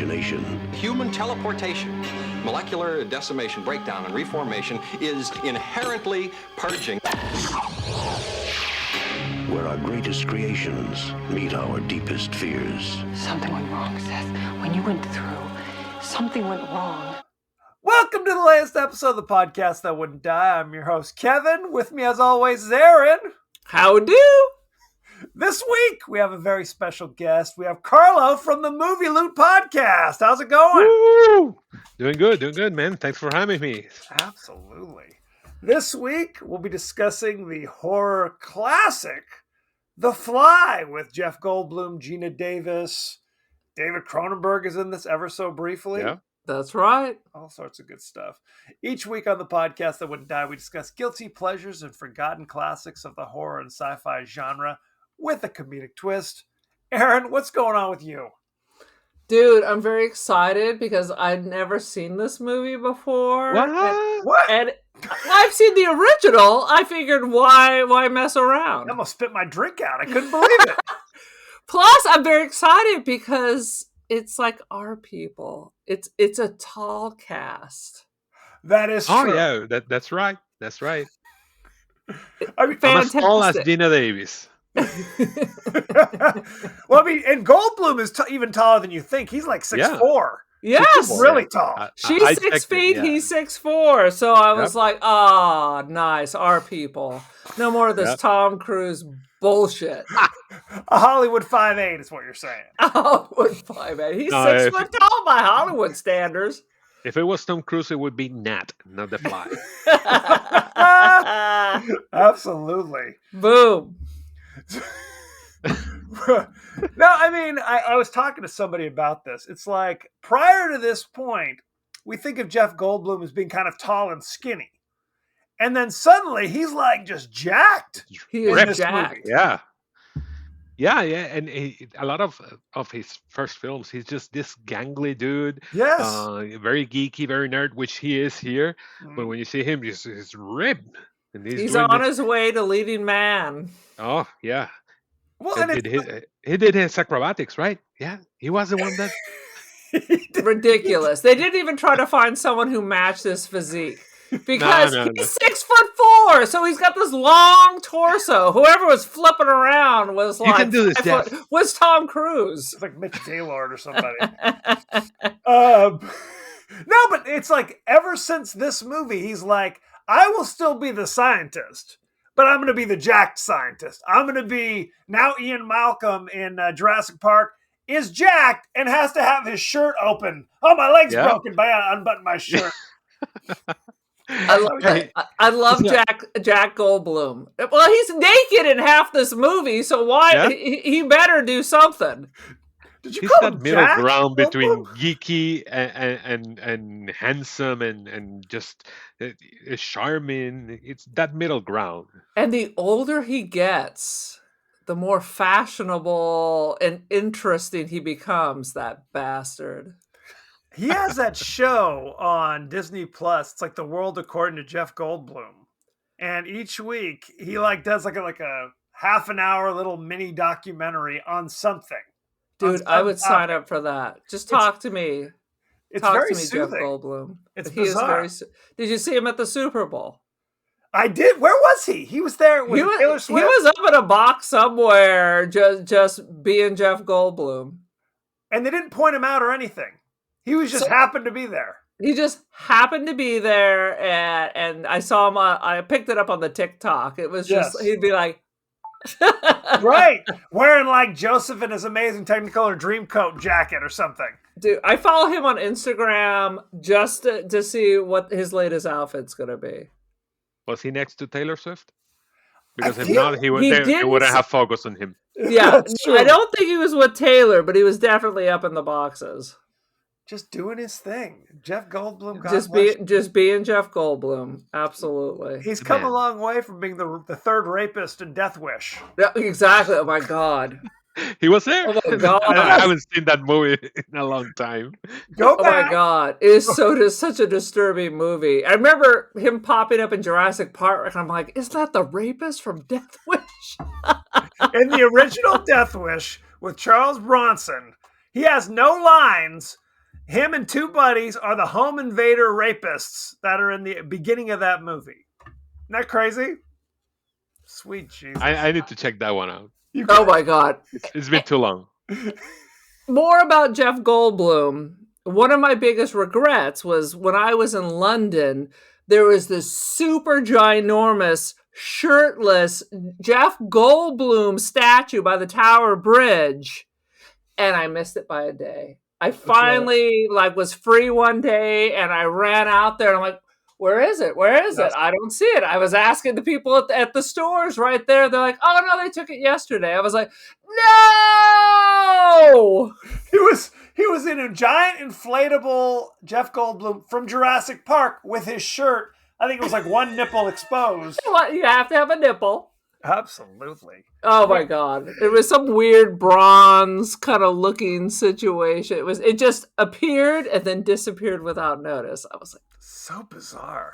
imagination. Human teleportation, molecular decimation, breakdown, and reformation is inherently purging. Where our greatest creations meet our deepest fears. Something went wrong, Seth. When you went through, something went wrong. Welcome to the latest episode of the podcast that wouldn't die. I'm your host, Kevin. With me, as always, is Aaron. How do? This week, we have a very special guest. We have Carlo from the Movie Loot Podcast. How's it going? Woo! Doing good, man. Thanks for having me. Absolutely. This week, we'll be discussing the horror classic, The Fly, with Jeff Goldblum, Gina Davis. David Cronenberg is in this ever so briefly. Yeah. That's right. All sorts of good stuff. Each week on the podcast that wouldn't die, we discuss guilty pleasures and forgotten classics of the horror and sci-fi genre with a comedic twist. Aaron, what's going on with you? Dude, I'm very excited because I'd never seen this movie before. What? And I've seen the original. I figured why mess around? I almost spit my drink out. I couldn't believe it. Plus, I'm very excited because it's like our people. It's a tall cast. That is true. Oh yeah, that's right. That's right. I mean, I'm as tall as Fantastic. Gina Davis. well, I mean, and Goldblum is even taller than you think. He's like 6'4". Yes. He's really tall. She's I 6 checked it, feet, yeah. he's 6'4". So I was like, nice, our people. No more of this Yep. Tom Cruise bullshit. A Hollywood 5'8" is what you're saying. Hollywood 5'8". He's No, 6 if- foot tall by Hollywood standards. If it was Tom Cruise, it would be Nat, not the Fly. Absolutely. Boom. No, I mean, I was talking to somebody about this. It's like, prior to this point, we think of Jeff Goldblum as being kind of tall and skinny. And then suddenly, he's like just jacked. He in is this jacked. movie. Yeah. Yeah, and a lot of his first films, he's just this gangly dude, Yes. very geeky, very nerd, which he is here. But Mm. when you see him, he's ripped, and He's doing on this- his way to leading man. Oh yeah, Well, and and he did his acrobatics, right? Yeah, he was the one that. Ridiculous. They didn't even try to find someone who matched his physique. Because No. he's 6'4", so he's got this long torso. Whoever was flipping around was You like, can do this, Jeff. was Tom Cruise. it's like Mitch Gaylord or somebody. No, but it's like ever since this movie, he's like, I will still be the scientist, but I'm going to be the jacked scientist. I'm going to be now Ian Malcolm in Jurassic Park is jacked and has to have his shirt open. Oh, my leg's Yeah. broken, but I unbutton my shirt. I love Hey, I love Yeah. Jack Goldblum. Well, he's naked in half this movie, so why Yeah. he better do something. Did you He's call that him middle Jack ground between Goldblum? geeky and handsome and just charming. It's that middle ground. And the older he gets, the more fashionable and interesting he becomes, that bastard. He has that show on Disney Plus. It's like The World According to Jeff Goldblum. And each week he like does like a half an hour little mini documentary on something. Dude, On I some would sign topic. up for that. Just talk to me. It's Talk very to me, Jeff soothing. Goldblum. It's He is bizarre. very. Did you see him at the Super Bowl? I did. Where was he? He was there with He Taylor was, Swift. up in a box somewhere, just being Jeff Goldblum. And they didn't point him out or anything. He was just happened to be there. He just happened to be there, and I saw him. I picked it up on the TikTok. It was just Yes. he'd be like, Right. Wearing like Joseph in his amazing Technicolor Dreamcoat jacket or something. Dude, I follow him on Instagram just to see what his latest outfit's gonna be. Was he next to Taylor Swift? Because if feel not, he they didn't wouldn't s- have focused on him. Yeah, That's true. I don't think he was with Taylor, but he was definitely up in the boxes. Just doing his thing. Jeff Goldblum. God Just bless you. being Jeff Goldblum. Absolutely. He's the come man. a long way from being the third rapist in Death Wish. Yeah, exactly. Oh my god. He was there. Oh my God. I haven't seen that movie in a long time. Go Oh back. my god. It is such a disturbing movie. I remember him popping up in Jurassic Park, and I'm like, is that the rapist from Death Wish? In the original Death Wish with Charles Bronson, he has no lines, Him and two buddies are the home invader rapists that are in the beginning of that movie. Isn't that crazy? Sweet Jesus. I need to check that one out. Oh my God. It's been too long. More about Jeff Goldblum. One of my biggest regrets was when I was in London, there was this super ginormous, shirtless Jeff Goldblum statue by the Tower Bridge, and I missed it by a day. I finally was free one day, and I ran out there, and I'm like, where is it? Where is it? I don't see it. I was asking the people at the stores right there. They're like, oh, no, they took it yesterday. I was like, no! He was in a giant inflatable Jeff Goldblum from Jurassic Park with his shirt. I think it was like one nipple exposed. You have to have a nipple. Absolutely. Oh my God. It was some weird bronze kind of looking situation. It just appeared and then disappeared without notice. I was like, so bizarre.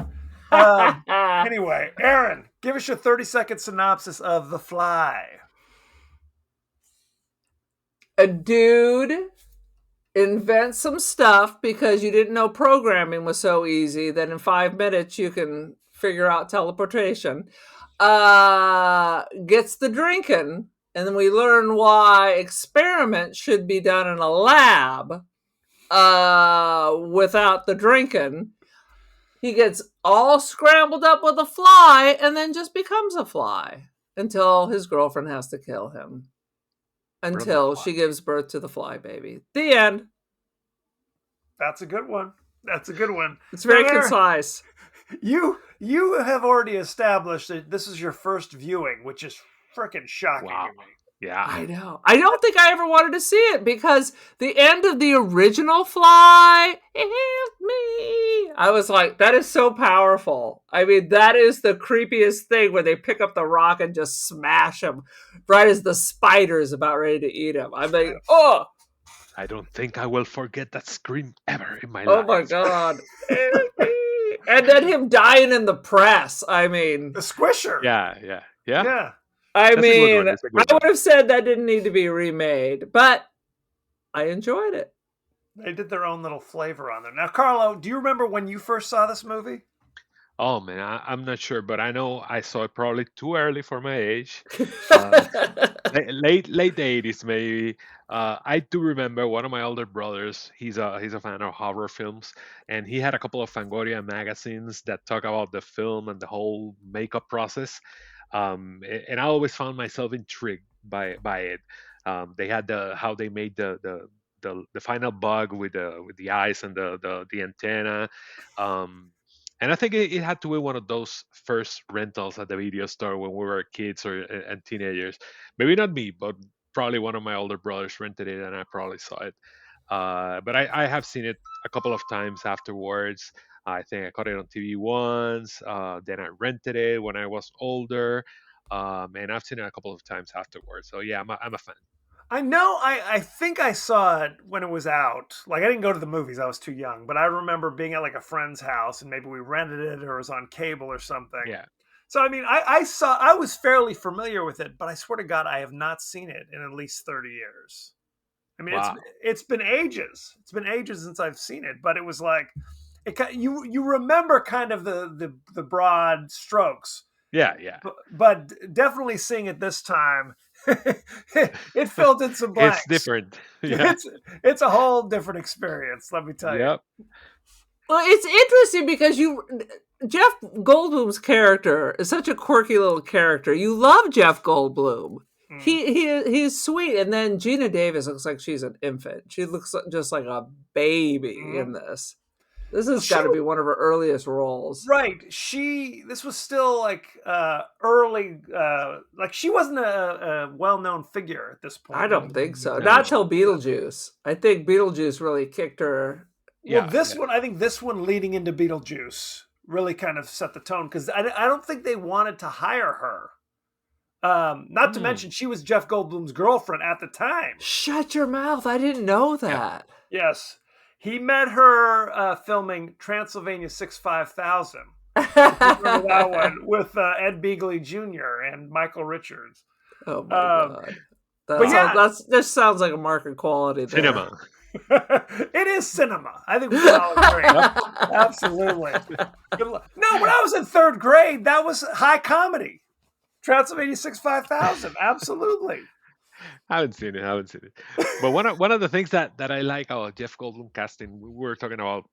Anyway, Aaron, give us your 30-second synopsis of The Fly. A dude invents some stuff because you didn't know programming was so easy that in 5 minutes you can figure out teleportation. Gets the drinking, and then we learn why experiments should be done in a lab without the drinking. He gets all scrambled up with a fly and then just becomes a fly until his girlfriend has to kill him. Until she gives birth to the fly baby. The end. That's a good one. That's a good one. It's very concise. You have already established that this is your first viewing, which is freaking shocking to me. Yeah. I know. I don't think I ever wanted to see it because the end of the original Fly, help me. I was like, that is so powerful. I mean, that is the creepiest thing where they pick up the rock and just smash him right as the spider's about ready to eat him. I'm like, oh. I don't think I will forget that scream ever in my life. Oh my God. And then him dying in the press. I mean, the squisher. Yeah. I That's mean, I one. would have said that didn't need to be remade, but I enjoyed it. They did their own little flavor on there. Now, Carlo, do you remember when you first saw this movie? Oh man, I'm not sure, but I know I saw it probably too early for my age. Late 80s maybe. I do remember one of my older brothers. He's a fan of horror films, and he had a couple of Fangoria magazines that talk about the film and the whole makeup process. And I always found myself intrigued by it. They had how they made the final bug with the eyes and the antenna. And I think it had to be one of those first rentals at the video store when we were kids and teenagers. Maybe not me, but probably one of my older brothers rented it, and I probably saw it. But I have seen it a couple of times afterwards. I think I caught it on TV once. Then I rented it when I was older, and I've seen it a couple of times afterwards. So yeah, I'm a fan. I know. I think I saw it when it was out. Like, I didn't go to the movies. I was too young. But I remember being at like a friend's house, and maybe we rented it or it was on cable or something. Yeah. So I mean, I was fairly familiar with it, but I swear to God, I have not seen it in at least 30 years. I mean, Wow. it's been ages. It's been ages since I've seen it. But it was like, you remember kind of the broad strokes. Yeah. But definitely seeing it this time, it filled in some blanks. It's different. Yeah. It's a whole different experience, let me tell you. Yep. Well, it's interesting because Jeff Goldblum's character is such a quirky little character. You love Jeff Goldblum. He's sweet, and then Gina Davis looks like she's an infant. She looks just like a baby in this. This has got to be one of her earliest roles. Right. This was still like early, like she wasn't a well-known figure at this point. I don't think so. Not till Beetlejuice. I think Beetlejuice really kicked her. Well, I think this one leading into Beetlejuice really kind of set the tone, because I don't think they wanted to hire her. Not to mention she was Jeff Goldblum's girlfriend at the time. Shut your mouth. I didn't know that. Yes. He met her filming Transylvania 65000. Remember that one with Ed Beagley Jr. and Michael Richards. Oh my God. That just sounds like a market quality there. Cinema. It is cinema. I think we can all agree. Absolutely. No, when I was in third grade, that was high comedy. Transylvania 65000. Absolutely. I haven't seen it. But one of the things that I like about Jeff Goldblum casting, we were talking about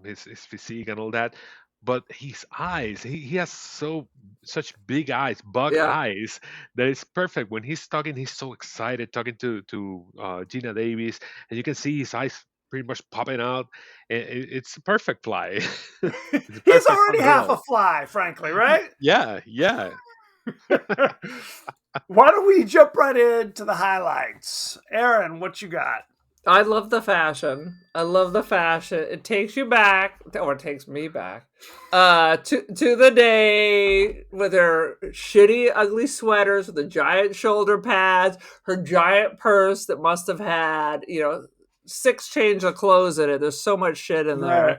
his physique and all that, but his eyes, he has such big eyes, bug Yeah. eyes, that it's perfect. When he's talking, he's so excited talking to Gina Davis, and you can see his eyes pretty much popping out. It's a perfect fly. He's already half a fly, frankly, right? Yeah. Why don't we jump right into the highlights? Aaron, what you got? I love the fashion. It takes you back, or it takes me back, to the day with her shitty, ugly sweaters with the giant shoulder pads, her giant purse that must have had, 6 change of clothes in it. There's so much shit in there. Right.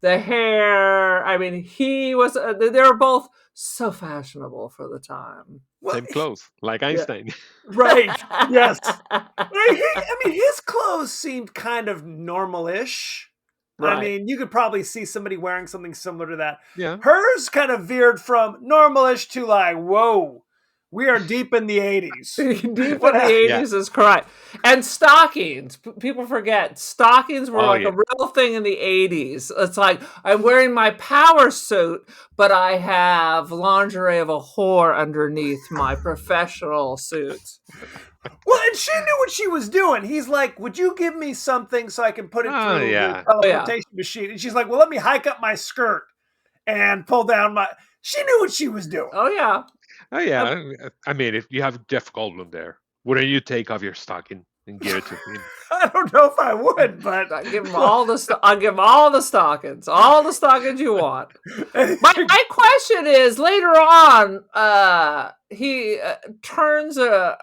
The hair. I mean, they were both so fashionable for the time. Same clothes, like Einstein. Right. Yes. I mean, his clothes seemed kind of normal-ish. Right. I mean, you could probably see somebody wearing something similar to that. Yeah. Hers kind of veered from normal-ish to like, whoa, we are deep in the 80s. Deep in the 80s is correct. And stockings. People forget. Stockings were a real thing in the 80s. It's like, I'm wearing my power suit, but I have lingerie of a whore underneath my professional suit. Well, and she knew what she was doing. He's like, would you give me something so I can put it through the teleportation machine? And she's like, well, let me hike up my skirt and pull down my... She knew what she was doing. Oh, yeah. Oh yeah, I mean, if you have Jeff Goldblum there, wouldn't you take off your stocking and give it to him? I don't know if I would, but I'll give him all the stockings, all the stockings you want. My question is, later on, he turns a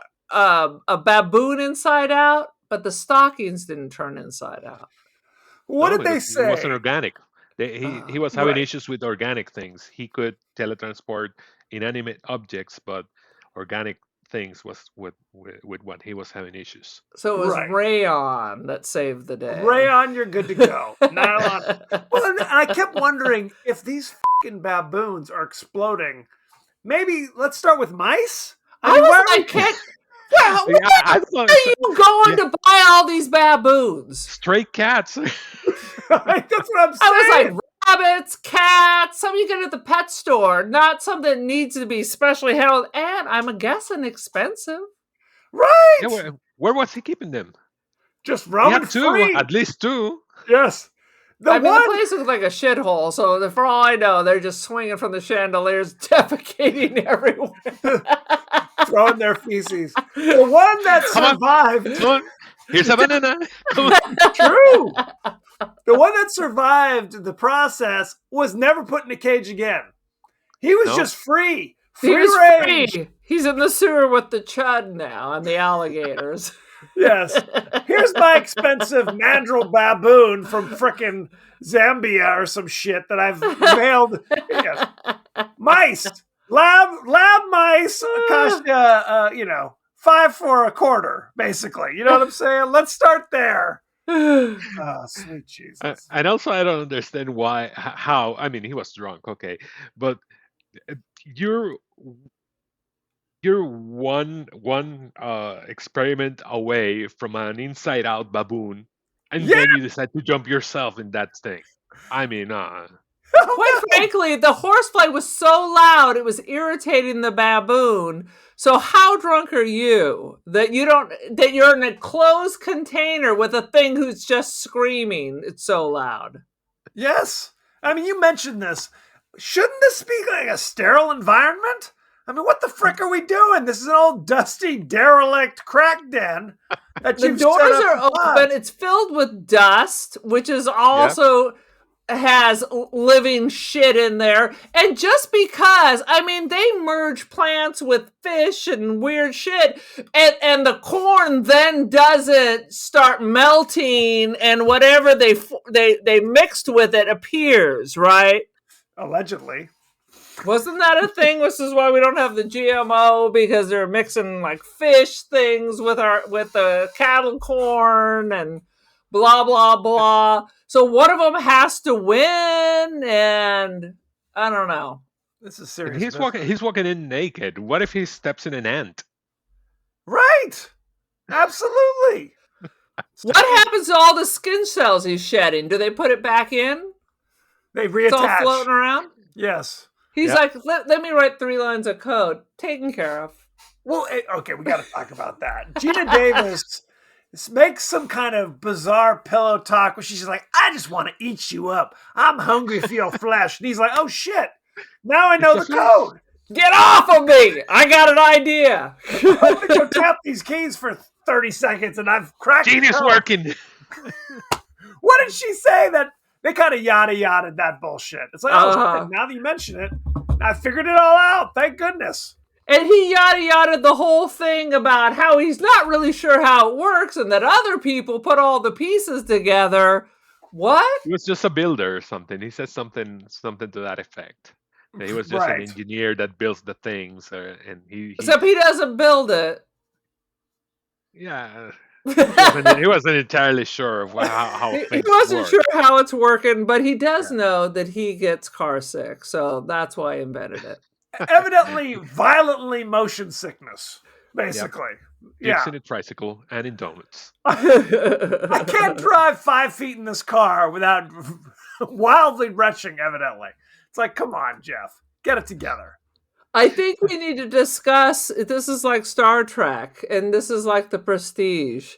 baboon inside out, but the stockings didn't turn inside out. What did they say? It wasn't organic. He was having issues with organic things. He could teletransport inanimate objects, but organic things was with what he was having issues. So it was rayon that saved the day. Rayon, you're good to go. Nylon. Well, and I kept wondering if these fucking baboons are exploding. Maybe let's start with mice. I thought, are you going to buy all these baboons? Stray cats. That's what I'm saying. I was like, rabbits, cats, something you get at the pet store, not something that needs to be specially held, and I'm guessing expensive. Right. Yeah, where was he keeping them? Just roaming free. At least 2. Yes. The place looks like a shithole, so for all I know, they're just swinging from the chandeliers, defecating everywhere. Throwing their feces. The one that survived. Come on. Here's a banana. True. The one that survived the process was never put in a cage again. He was just free. Free range. He's in the sewer with the chud now and the alligators. Yes. Here's my expensive mandrill baboon from frickin' Zambia or some shit that I've mailed. Yes. Mice. Lab mice cost you, 5 for a quarter, basically. You know what I'm saying? Let's start there. Oh, sweet Jesus. And also, I don't understand how, I mean, he was drunk, okay, but you're one experiment away from an inside-out baboon, and then you decide to jump yourself in that thing. I mean, Quite frankly, the horsefly was so loud, it was irritating the baboon. So how drunk are you that you're in a closed container with a thing who's just screaming? It's so loud. Yes. I mean, you mentioned this. Shouldn't this be like a sterile environment? I mean, what the frick are we doing? This is an old dusty, derelict crack den. The doors are open. It's filled with dust, which is also... has living shit in there. And just because, I mean, they merge plants with fish and weird shit, and the corn then doesn't start melting, and whatever they mixed with it appears, right? Allegedly. Wasn't that a thing? This is why we don't have the GMO, because they're mixing like fish things with the cattle corn and blah blah blah. So one of them has to win, and I don't know. This is And serious. he's walking. He's walking in naked. What if he steps in an ant? Right. Absolutely. What happens to all the skin cells he's shedding? Do they put it back in? They It's all reattach. floating around. Yes. He's Yep. like, let me write 3 lines of code. Taken care of. Well, okay, we got to talk about that. Gina Davis makes some kind of bizarre pillow talk where she's just like, I just want to eat you up. I'm hungry for your flesh. And he's like, oh shit. Now I know the code. Get off of me! I got an idea. I'm going to go tap these keys for 30 seconds and I've cracked Gene the is code. working. What did she say? That they kind of yada that bullshit. It's like, oh, Uh-huh. shit, now that you mention it, I figured it all out. Thank goodness. And he yada the whole thing about how he's not really sure how it works and that other people put all the pieces together. What? He was just a builder or something. He said something to that effect. That he was just Right. an engineer that builds the things, and he Except he doesn't build it. yeah. He wasn't entirely sure of how He things wasn't work. sure how it's working, but he does know that he gets car sick, so that's why he invented it. Evidently, violently motion sickness, basically. Yeah. Gibson in tricycle and in donuts. I can't drive 5 feet in this car without wildly retching, evidently. It's like, come on, Jeff. Get it together. I think we need to discuss, this is like Star Trek, and this is like the Prestige.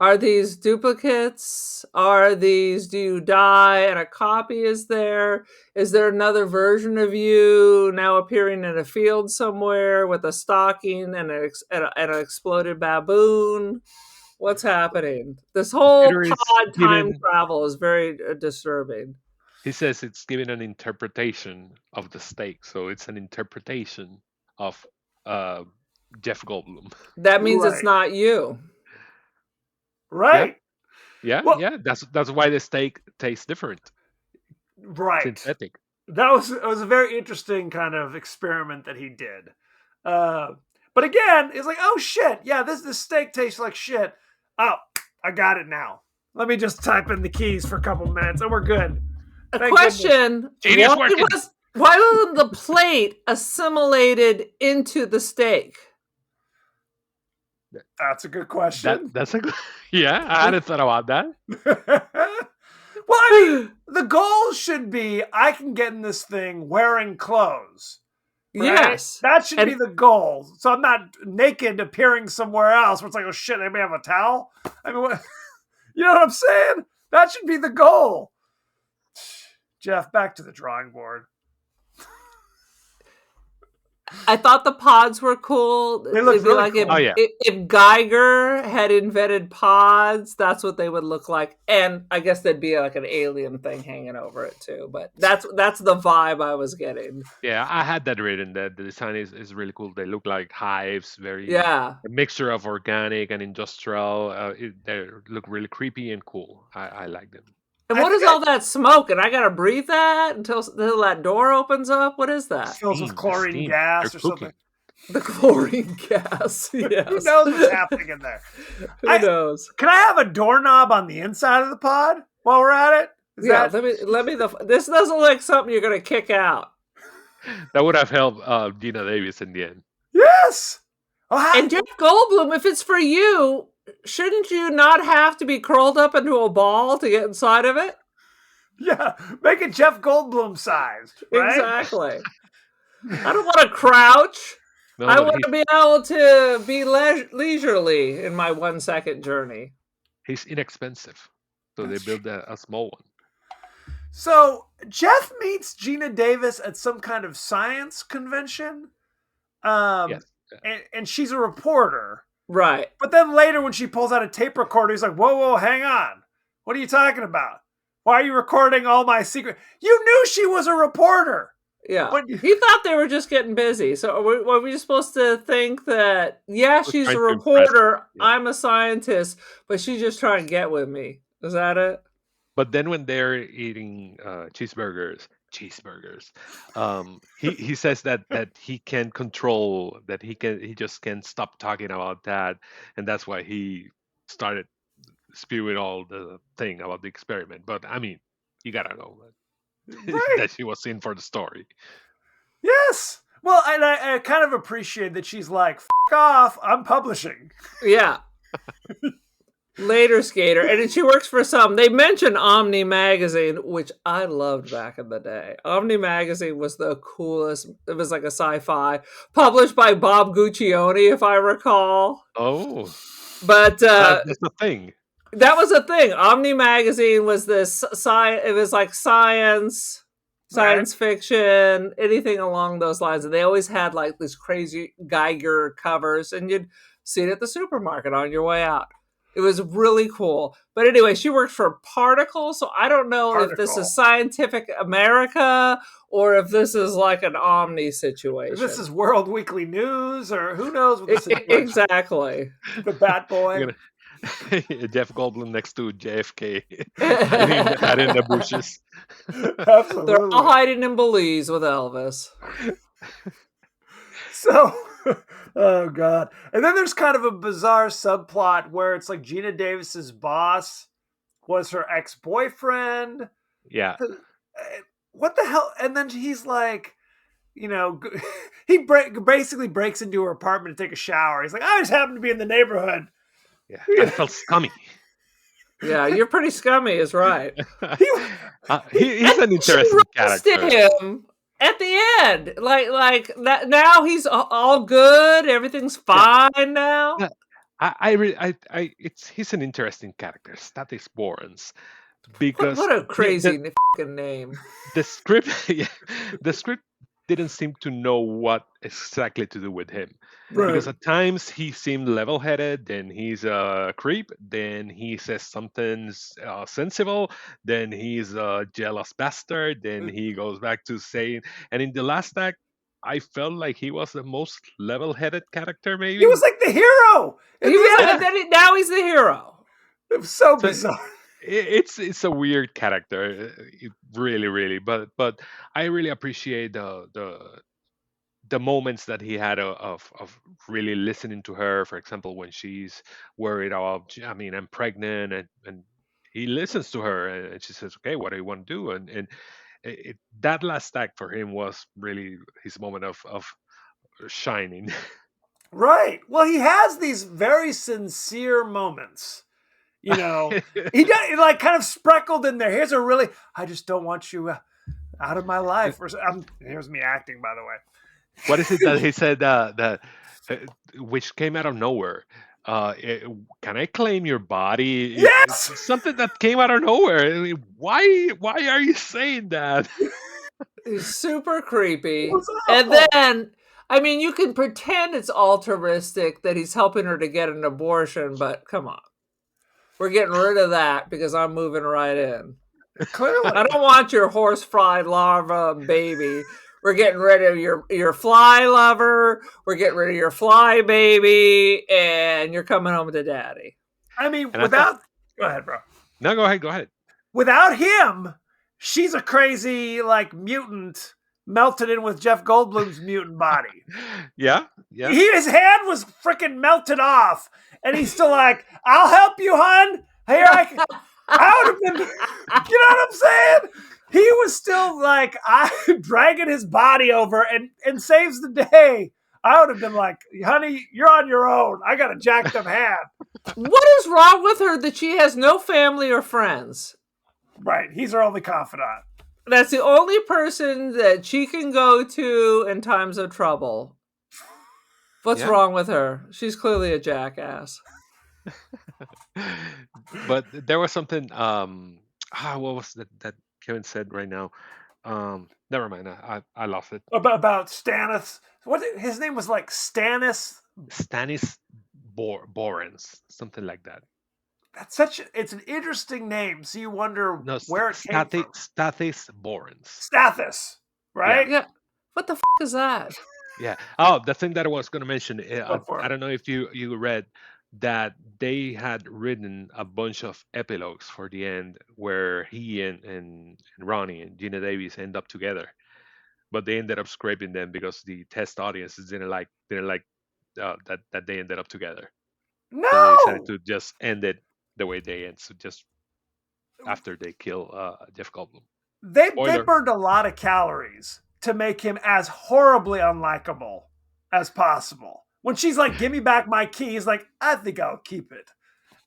Are these duplicates? Do you die and a copy is there? Is there another version of you now appearing in a field somewhere with a stocking and an exploded baboon? What's happening? This whole Peter is pod time given- travel is very disturbing. He says it's given an interpretation of the stake, so it's an interpretation of Jeff Goldblum. That means it's Right. not you. Right? Yeah, Well- yeah. That's why the steak tastes different. Right. Synthetic. It was a very interesting kind of experiment that he did. But again, it's like, oh shit, yeah, this steak tastes like shit. Oh, I got it now. Let me just type in the keys for a couple minutes and we're good. A Thank question: Genius why working. wasn't the plate assimilated into the steak? That's a good question. That's a good. Yeah, I hadn't thought about that. Well, I mean, the goal should be I can get in this thing wearing clothes. Right? Yes, That should be And- the goal. So I'm not naked appearing somewhere else where it's like, oh shit, anybody have a towel? I mean, what, you know what I'm saying? That should be the goal. Jeff, back to the drawing board. I thought the pods were cool. They look It'd be really like cool. if, Oh, yeah. if Geiger had invented pods, that's what they would look like. And I guess there'd be like an alien thing hanging over it too. But that's the vibe I was getting. Yeah, I had that written. That the design is really cool. They look like hives, very Yeah. a mixture of organic and industrial. They look really creepy and cool. I like them. And I what is think all that smoke? And I gotta breathe that until that door opens up? What is that? Fills Steam, with chlorine steam. gas They're or something. The chlorine gas. Yes. Who knows what's happening in there? Who I- knows? Can I have a doorknob on the inside of the pod while we're at it? Is Yeah, that let me. This doesn't look like something you're gonna kick out. That would have helped Gina Davis in the end. yes? Oh, how- And Jeff Goldblum, if it's for you, shouldn't you not have to be curled up into a ball to get inside of it? yeah, make it Jeff Goldblum sized, right? Exactly. I don't want to crouch. No, I but want to be able to be leisurely in my 1 second journey. he's inexpensive, so they built a small one. So Jeff meets Gina Davis at some kind of science convention. Yes. And she's a reporter. Right. But then later when she pulls out a tape recorder, he's like, whoa, hang on. What are you talking about? Why are you recording all my secret? You knew she was a reporter. Yeah. What you- He thought they were just getting busy. So are we supposed to think that, yeah, Was she's a trying to impress reporter, Yeah. I'm a scientist, but she's just trying to get with me? Is that it? But then when they're eating cheeseburgers, cheeseburgers. He says that he can control that he just can't stop talking about that, and that's why he started spewing all the thing about the experiment. But I mean, you gotta know Right. that she was in for the story. Yes. Well, and I kind of appreciate that she's like, "F off, I'm publishing." Yeah. Later, Skater. And then she works for they mentioned Omni Magazine, which I loved back in the day. Omni Magazine was the coolest. It was like a sci-fi, published by Bob Guccione, if I recall. Oh, But that's the thing. that was a thing. Omni Magazine was this it was like science fiction, anything along those lines. And they always had like these crazy Geiger covers, and you'd see it at the supermarket on your way out. It was really cool. But anyway, she worked for Particle, so I don't know if this is Scientific America or if this is like an Omni situation. If this is World Weekly News, or who knows what the situation. Exactly. The Bat Boy. Jeff Goldblum next to JFK hiding in the bushes. Absolutely. They're all hiding in Belize with Elvis. So, oh god. And then there's kind of a bizarre subplot where it's like Gina Davis's boss was her ex-boyfriend. Yeah. What the hell? And then he's like, he basically breaks into her apartment to take a shower. He's like, I just happened to be in the neighborhood. Yeah, I felt scummy. Yeah, you're pretty scummy, is right. He's an interesting character. Him at the end, like that. Now he's all good. Everything's fine now. He's an interesting character. Stathis Borans, because what a crazy fucking name. The script, the script didn't seem to know what exactly to do with him. Right. Because at times he seemed level-headed, then he's a creep, then he says something sensible, then he's a jealous bastard, then he goes back to saying, and in the last act, I felt like he was the most level-headed character, maybe. He was like the hero! Now he's the hero. It was so bizarre. It's a weird character, really, but I really appreciate the moments that he had of really listening to her. For example, when she's worried about, I'm pregnant, and he listens to her, and she says, "Okay, what do you want to do?" And that last act for him was really his moment of shining. Right. Well, he has these very sincere moments. He does, like, kind of spreckled in there. Here's a really, I just don't want you out of my life. Here's me acting, by the way. What is it that he said that which came out of nowhere? Can I claim your body? Yes, it's something that came out of nowhere. I mean, why are you saying that? It's super creepy. And then, you can pretend it's altruistic that he's helping her to get an abortion, but come on. We're getting rid of that because I'm moving right in. Clearly. I don't want your horse fried larva baby. We're getting rid of your fly lover. We're getting rid of your fly baby, and you're coming home to daddy. Go ahead, bro. No, go ahead. Without him, she's a crazy, like, mutant melted in with Jeff Goldblum's mutant body. Yeah. His hand was freaking melted off, and he's still like, "I'll help you, hon. Here I would have been." You know what I'm saying? He was still like, dragging his body over and saves the day. I would have been like, "Honey, you're on your own. I got a jacked up hand." What is wrong with her that she has no family or friends? Right. He's her only confidant. That's the only person that she can go to in times of trouble. What's wrong with her? She's clearly a jackass. But there was something. What was that Kevin said right now? Never mind. I lost it. About Stannis. His name was like Stannis Borans, something like that. It's an interesting name. So you wonder where it came from. Stathis Borans. Stathis, right? Yeah. What the is that? Yeah. Oh, the thing that I was going to mention. I don't know if you read that they had written a bunch of epilogues for the end where he and Ronnie and Gina Davis end up together, but they ended up scraping them because the test audiences didn't like that they ended up together. So they decided No, to just end it the way they end. So just after they kill Jeff Goldblum. they Spoiler. burned a lot of calories to make him as horribly unlikable as possible. When she's like, "Give me back my key," he's like, "I think I'll keep it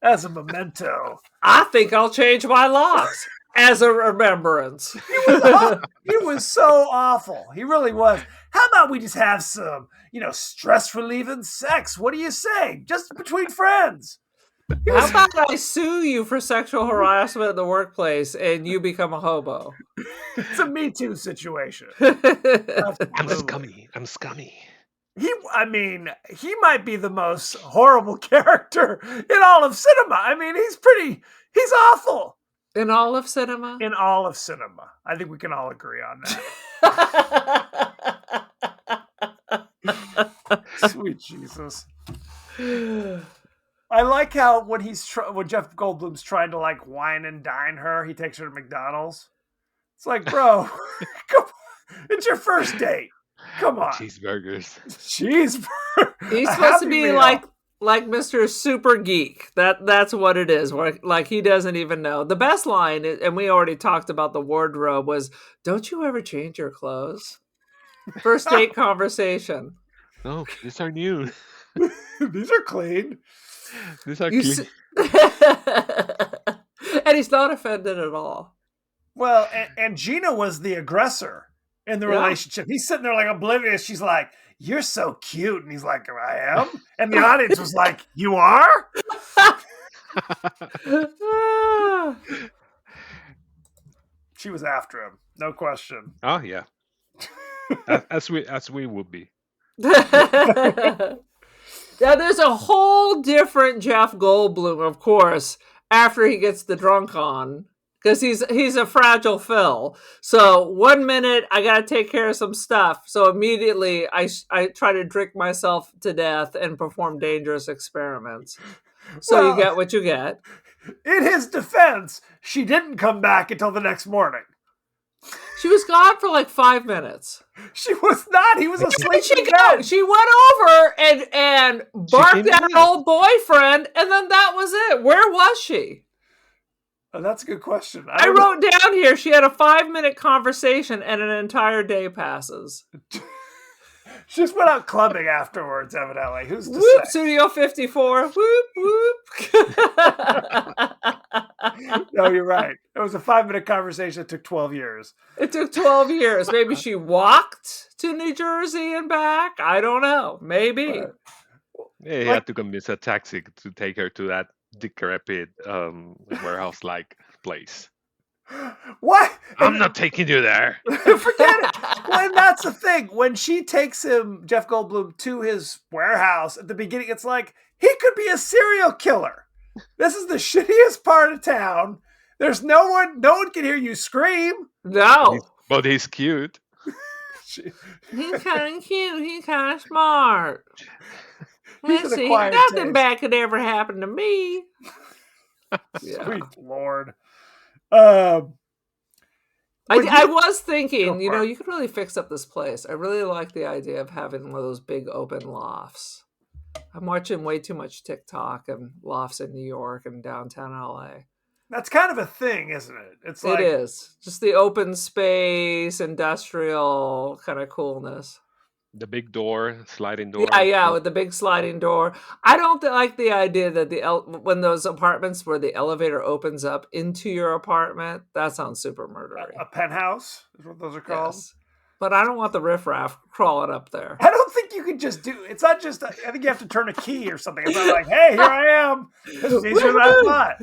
as a memento." I think I'll change my locks as a remembrance. He was so awful. He really was. How about we just have some, stress relieving sex? What do you say? Just between friends. How about I sue you for sexual harassment in the workplace and you become a hobo? It's a Me Too situation. I'm Absolutely. scummy. He might be the most horrible character in all of cinema. I mean, he's awful In all of cinema? in all of cinema. I think we can all agree on that. Sweet Jesus. I like how when Jeff Goldblum's trying to like wine and dine her, he takes her to McDonald's. It's like, bro, come on. It's your first date. Come on. Cheeseburgers. Cheeseburger. He's A supposed to Happy be Meal. like Mr. Super Geek. That's what it is. Where like he doesn't even know. The best line, and we already talked about the wardrobe, was, "Don't you ever change your clothes?" First date conversation. No, these are new. These are clean. These are You clean. and he's not offended at all. Well, and Gina was the aggressor in the Yeah. relationship. He's sitting there like oblivious. She's like, "You're so cute," and he's like, "I am." And the audience was like, "You are?" She was after him, no question. Oh yeah. as we would be. Now there's a whole different Jeff Goldblum, of course, after he gets the drunk on, because he's a fragile Phil. So 1 minute I gotta take care of some stuff, so immediately I try to drink myself to death and perform dangerous experiments. So Well- you get what you get. In his defense, she didn't come back until the next morning. She was gone for like 5 minutes. She was not. He was asleep Where'd she in go? bed. She went over and barked came at her back. old boyfriend, and then that was it. Where was she? Oh, that's a good question. I don't know. wrote down here she had a 5-minute conversation and an entire day passes. She just went out clubbing afterwards, evidently. Who's to Whoop, say? Studio 54. Whoop, whoop. No, you're right. It was a 5-minute conversation that took 12 years. It took 12 years. Maybe she walked to New Jersey and back. I don't know. Maybe. Right. Yeah, he had to convince a taxi to take her to that decrepit warehouse-like place. What? I'm not taking you there. Forget it. Well, and that's the thing. When she takes him, Jeff Goldblum, to his warehouse at the beginning, it's like he could be a serial killer. This is the shittiest part of town. There's no one can hear you scream. No. But he's cute. He's kind of cute. He's kind of smart. He's Let's an see. acquired Nothing taste. bad could ever happen to me. Yeah. Sweet Lord. I When was thinking, Go for it. you could really fix up this place. I really like the idea of having one of those big open lofts. I'm watching way too much TikTok and lofts in New York and downtown LA. That's kind of a thing, isn't it? It's like It is. Just the open space, industrial kind of coolness. The big door, sliding door. Yeah, with the big sliding door. I don't like the idea that when those apartments where the elevator opens up into your apartment, that sounds super murdery. a penthouse is what those are called. Yes. But I don't want the riffraff crawling up there. I don't think you could just do. It's not just. I think you have to turn a key or something. It's not like, hey, here I am. This is easier than I thought.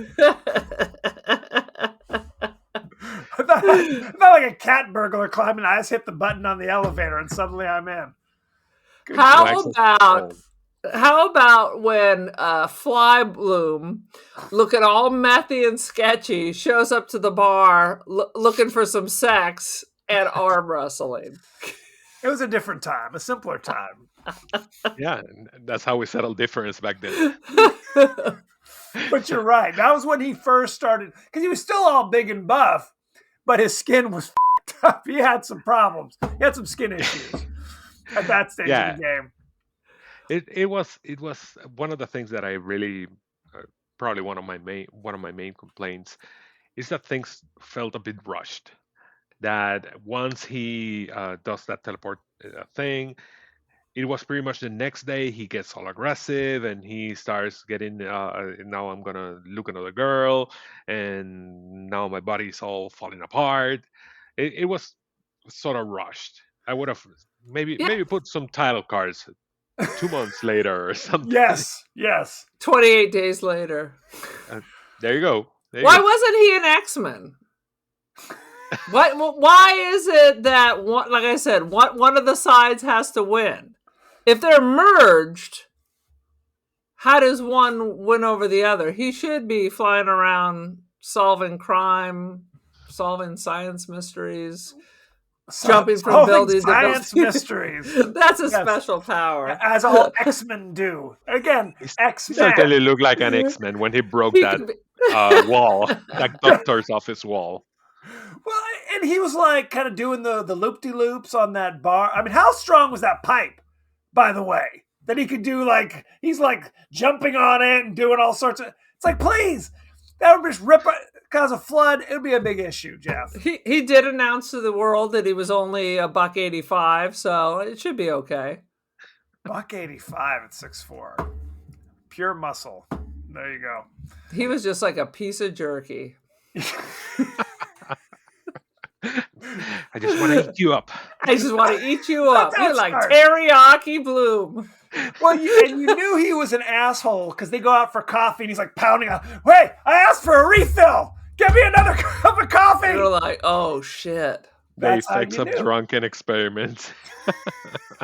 I thought like a cat burglar climbing. I just hit the button on the elevator and suddenly I'm in. Good How Wax is about cold. How about when Fly Bloom, looking all methy and sketchy, shows up to the bar looking for some sex and arm wrestling? It was a different time, a simpler time. Yeah, and that's how we settled difference back then. But you're right. That was when he first started, because he was still all big and buff, but his skin was f***ed up. He had some problems. He had some skin issues at that stage Yeah. of the game. It was one of the things that I really probably one of my main complaints is that things felt a bit rushed. That once he does that teleport thing, it was pretty much the next day he gets all aggressive and he starts getting now I'm gonna look another girl and now my body's all falling apart. It was sort of rushed. I would have maybe put some title cards 2 months later or something. Yes, yes. 28 days later. There you go. Why wasn't he an X-Men? Why is it that, like I said, one of the sides has to win? If they're merged, how does one win over the other? He should be flying around solving crime, solving science mysteries, jumping from building to science building. mysteries. That's a special power. As all X-Men do. Again, X-Men. Certainly looked like an X-Men when he broke that wall, that doctor's office wall. Well, and he was like kind of doing the loop-de-loops on that bar. I mean, how strong was that pipe, by the way? That he could do, like, he's like jumping on it and doing all sorts of, it's like, please, that would just cause a flood. It would be a big issue, Jeff. He did announce to the world that he was only $185, so it should be okay. $185 at 6'4". Pure muscle. There you go. He was just like a piece of jerky. I just want to eat you up. I just want to eat you up. You're like start. teriyaki Bloom. Well, you knew he was an asshole because they go out for coffee and he's like pounding on. Wait, I asked for a refill. Get me another cup of coffee. You're like, oh shit. The That's how effects you of knew. drunken experiments.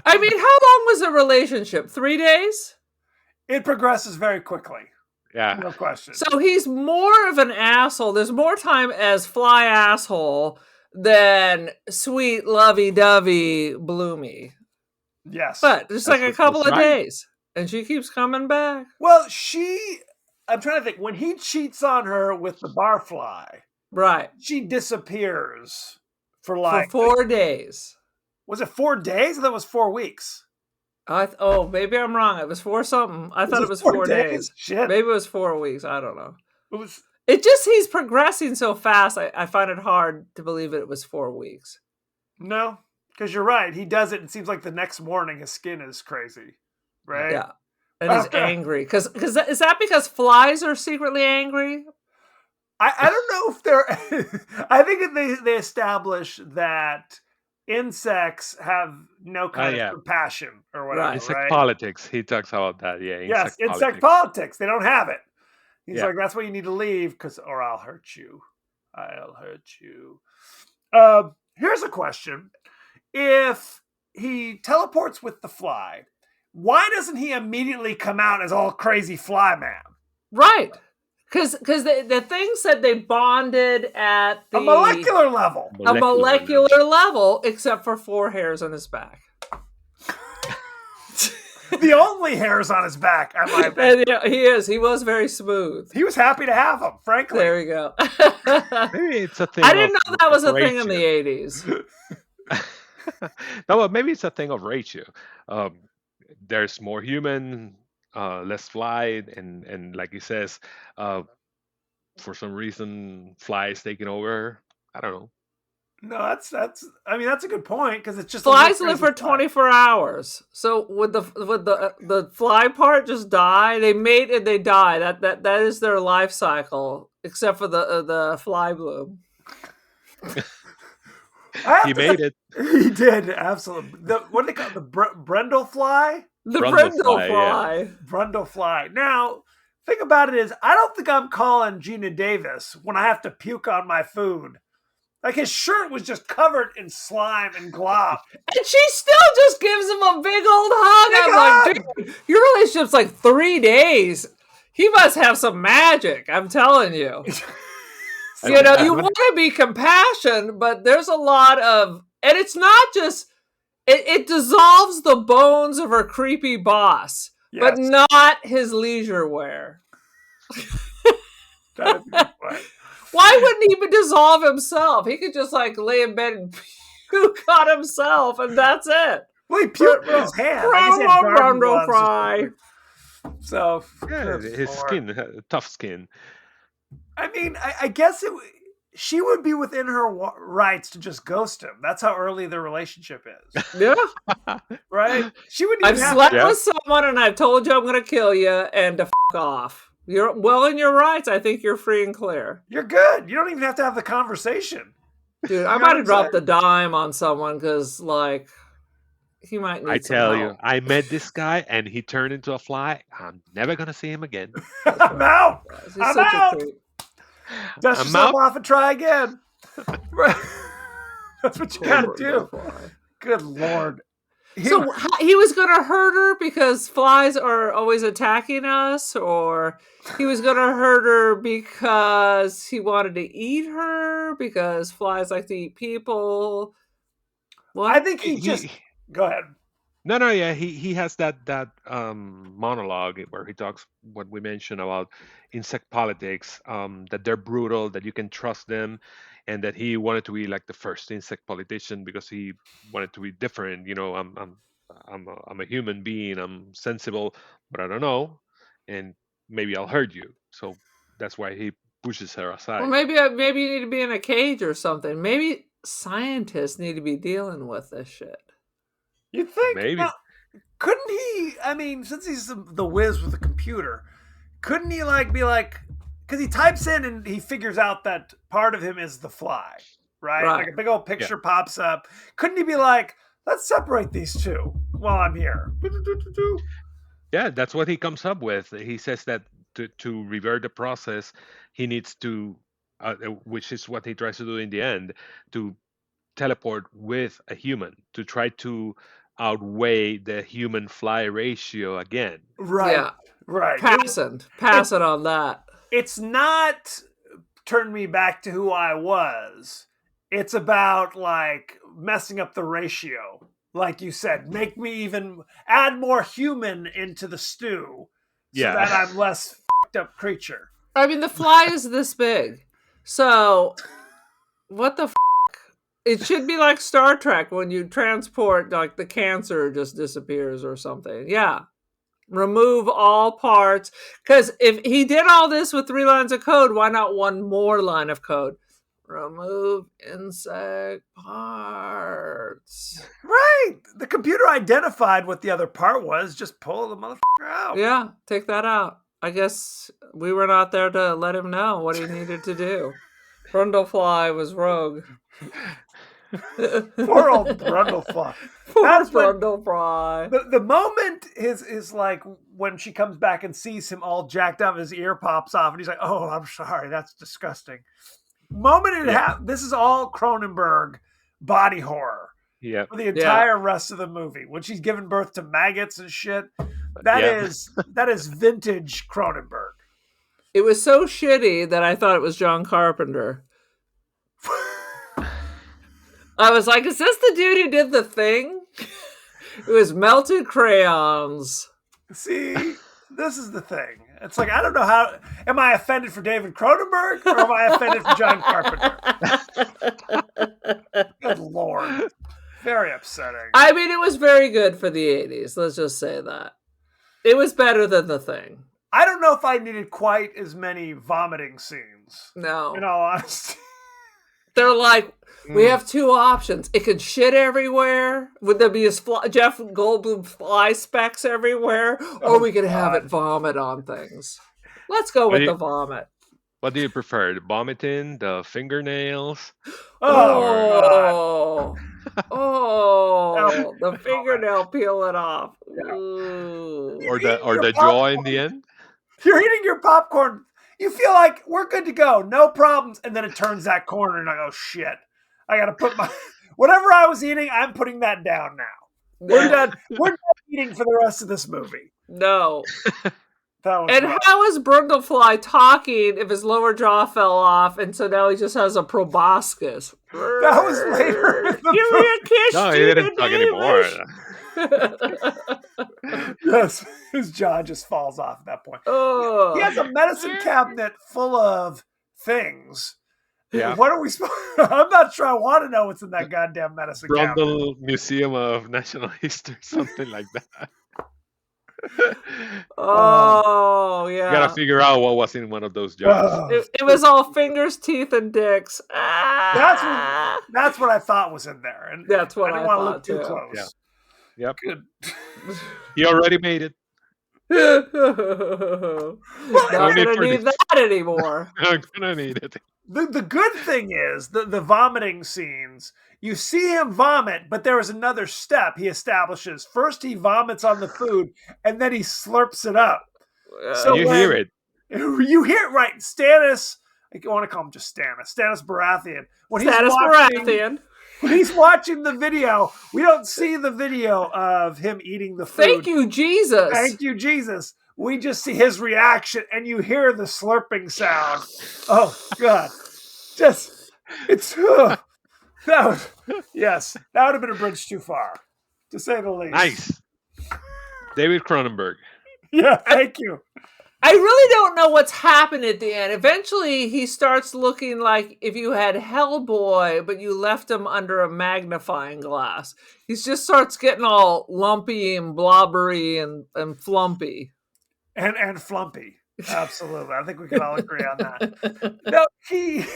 I mean, how long was the relationship? 3 days? It progresses very quickly. Yeah. No question. So he's more of an asshole. There's more time as fly asshole than sweet lovey-dovey Bloomy. Yes. But just like a That's couple of right. days. And she keeps coming back. Well, I'm trying to think. When he cheats on her with the barfly, Right. she disappears for For like 4 days. Was it 4 days? I thought it was 4 weeks. Maybe I'm wrong. It was 4 something. I thought it was 4 days. Shit. Maybe it was 4 weeks. I don't know. It was. He's progressing so fast. I find it hard to believe it was 4 weeks. No, because you're right. He does it. It seems like the next morning his skin is crazy, right? Yeah. And he's angry. Is that because flies are secretly angry? I don't know if they're. I think that they establish that insects have no kind of compassion or whatever. Right. Insect politics. He talks about that. Yeah. Yes, insect politics. They don't have it. He's Yeah. like, that's why you need to leave, or I'll hurt you. I'll hurt you. Here's a question. If he teleports with the fly, why doesn't he immediately come out as all crazy fly man? Right. Because the thing said they bonded at A molecular level. a molecular level, except for 4 hairs on his back. The only hairs on his back, I might bet. And, he is. He was very smooth. He was happy to have them, frankly. There we go. Maybe it's a thing. I didn't know that was a of thing in the ratio. 80s. No, well, maybe it's a thing of ratio. There's more human, less fly, and like he says, for some reason, fly is taking over. I don't know. No, that's. I mean, that's a good point because it's just Flies live for 24 hours. So would the fly part just die? They mate and they die. That is their life cycle, except for the fly bloom. He made it. He did absolutely. What do they call it? The Brundle fly? The Brundle brindle fly, fly. Brundle fly. Now, thing about it is, I don't think I'm calling Gina Davis when I have to puke on my food. Like his shirt was just covered in slime and glop. And she still just gives him a big old hug. Big I'm hug! like, dude, your relationship's like 3 days. He must have some magic. I'm telling you. You know, you want to be compassionate, but there's a lot of, and it's not just It dissolves the bones of her creepy boss, but Yes. not his leisure wear. That is a good point. Why wouldn't he dissolve himself? He could just like lay in bed and puke on himself, and that's it. Well, he puked with his hand. I guess he had garden Rondo gloves or Fry. something. So, Yeah, good his Lord. skin, tough skin. I mean, I guess she would be within her rights to just ghost him. That's how early the relationship is, Yeah. right? She wouldn't I've even have slept Yeah. with someone and I've told you I'm going to kill you and to off. You're well in your rights. I think you're free and clear. You're good. You don't even have to have the conversation. Dude, I You know might what I'm have dropped the saying? dime on someone because, like, he might need I some tell help. you, I met this guy and he turned into a fly. I'm never gonna see him again. I'm out. He's I'm such a out. creep. Dust I'm yourself out. off and try again. Right. That's what you gotta Poor do. butterfly. Good Lord. So he was going to hurt her because flies are always attacking us, or he was going to hurt her because he wanted to eat her because flies like to eat people. What? I think he just go ahead. No, yeah, he has that monologue where he talks what we mentioned about insect politics, that they're brutal, that you can trust them, and that he wanted to be like the first insect politician because he wanted to be different. You know, I'm a human being, I'm sensible, but I don't know, and maybe I'll hurt you. So that's why he pushes her aside. Well, maybe you need to be in a cage or something. Maybe scientists need to be dealing with this shit. You think? Maybe. Now, couldn't he? I mean, since he's the whiz with the computer, couldn't he be like? Because he types in and he figures out that part of him is the fly, right? Right. Like a big old picture pops up. Couldn't he be like, let's separate these two while I'm here? Yeah, that's what he comes up with. He says that to revert the process, he needs to, which is what he tries to do in the end, to teleport with a human to try to outweigh the human fly ratio again. Right. Yeah. Right. Pass it on that. It's not turn me back to who I was. It's about like messing up the ratio. Like you said, make me even add more human into the stew so Yeah. that I'm less fucked up creature. I mean, the fly is this big. So, what the f***? It should be like Star Trek when you transport, like, the cancer just disappears or something. Yeah. Remove all parts. Because if he did all this with 3 lines of code, why not one more line of code? Remove insect parts. Right. The computer identified what the other part was. Just pull the motherfucker out. Yeah, take that out. I guess we were not there to let him know what he needed to do. Brundlefly was rogue. Poor old Brundlefly. Poor That's when- Brundlefly. The moment is like when she comes back and sees him all jacked up, his ear pops off, and he's like, "Oh, I'm sorry, that's disgusting." Moment this is all Cronenberg body horror Yeah. for the entire rest of the movie. When she's giving birth to maggots and shit, that is vintage Cronenberg. It was so shitty that I thought it was John Carpenter. I was like, is this the dude who did The Thing? It was melted crayons. See, this is the thing. It's like, I don't know how. Am I offended for David Cronenberg or am I offended for John Carpenter? Good Lord. Very upsetting. I mean, it was very good for the 80s. Let's just say that. It was better than The Thing. I don't know if I needed quite as many vomiting scenes. No. In all honesty. They're like, we have 2 options. It could shit everywhere. Would there be Jeff Goldblum fly specks everywhere? Or we could have it vomit on things. Let's go with the vomit. What do you prefer? The vomiting, the fingernails? Oh, the fingernail peeling off. Ooh. Or the jaw in the end? You're eating your popcorn. You feel like we're good to go, no problems, and then it turns that corner, and I go, shit. I gotta put my whatever I was eating. I'm putting that down now. We're done. We're done eating for the rest of this movie. No. That was And rough. how is Brundlefly talking if his lower jaw fell off, and so now he just has a proboscis? That was later in the Give me a kiss, No, he Gina didn't talk anymore. Davis. Yes, his jaw just falls off at that point. Oh. He has a medicine cabinet full of things. Yeah. What are we supposed? I'm not sure. I want to know what's in that goddamn medicine cabinet. Brundle Museum of National History, something like that. Oh, yeah. You gotta figure out what was in one of those jars. Oh, It was all fingers, teeth, and dicks. Ah! that's what I thought was in there, and That's what I I didn't want to thought, look too too. close. Yeah. Yep. Good. He already made it. Not No need gonna for need this. that anymore. I'm gonna need it. The good thing is the vomiting scenes. You see him vomit, but there is another step he establishes. First, he vomits on the food, and then he slurps it up. So You when- hear it. You hear it right. Stannis, I want to call him just Stannis. Stannis Baratheon. When Status Baratheon. when he's watching the video, we don't see the video of him eating the food. Thank you, Jesus. Thank you, Jesus. We just see his reaction, and you hear the slurping sound. Oh God! That was yes. That would have been a bridge too far, to say the least. Nice. David Cronenberg. Yeah. Thank you. I really don't know what's happened at the end. Eventually, he starts looking like if you had Hellboy, but you left him under a magnifying glass. He just starts getting all lumpy and blobbery and flumpy. And flumpy. Absolutely. I think we can all agree on that. No, he's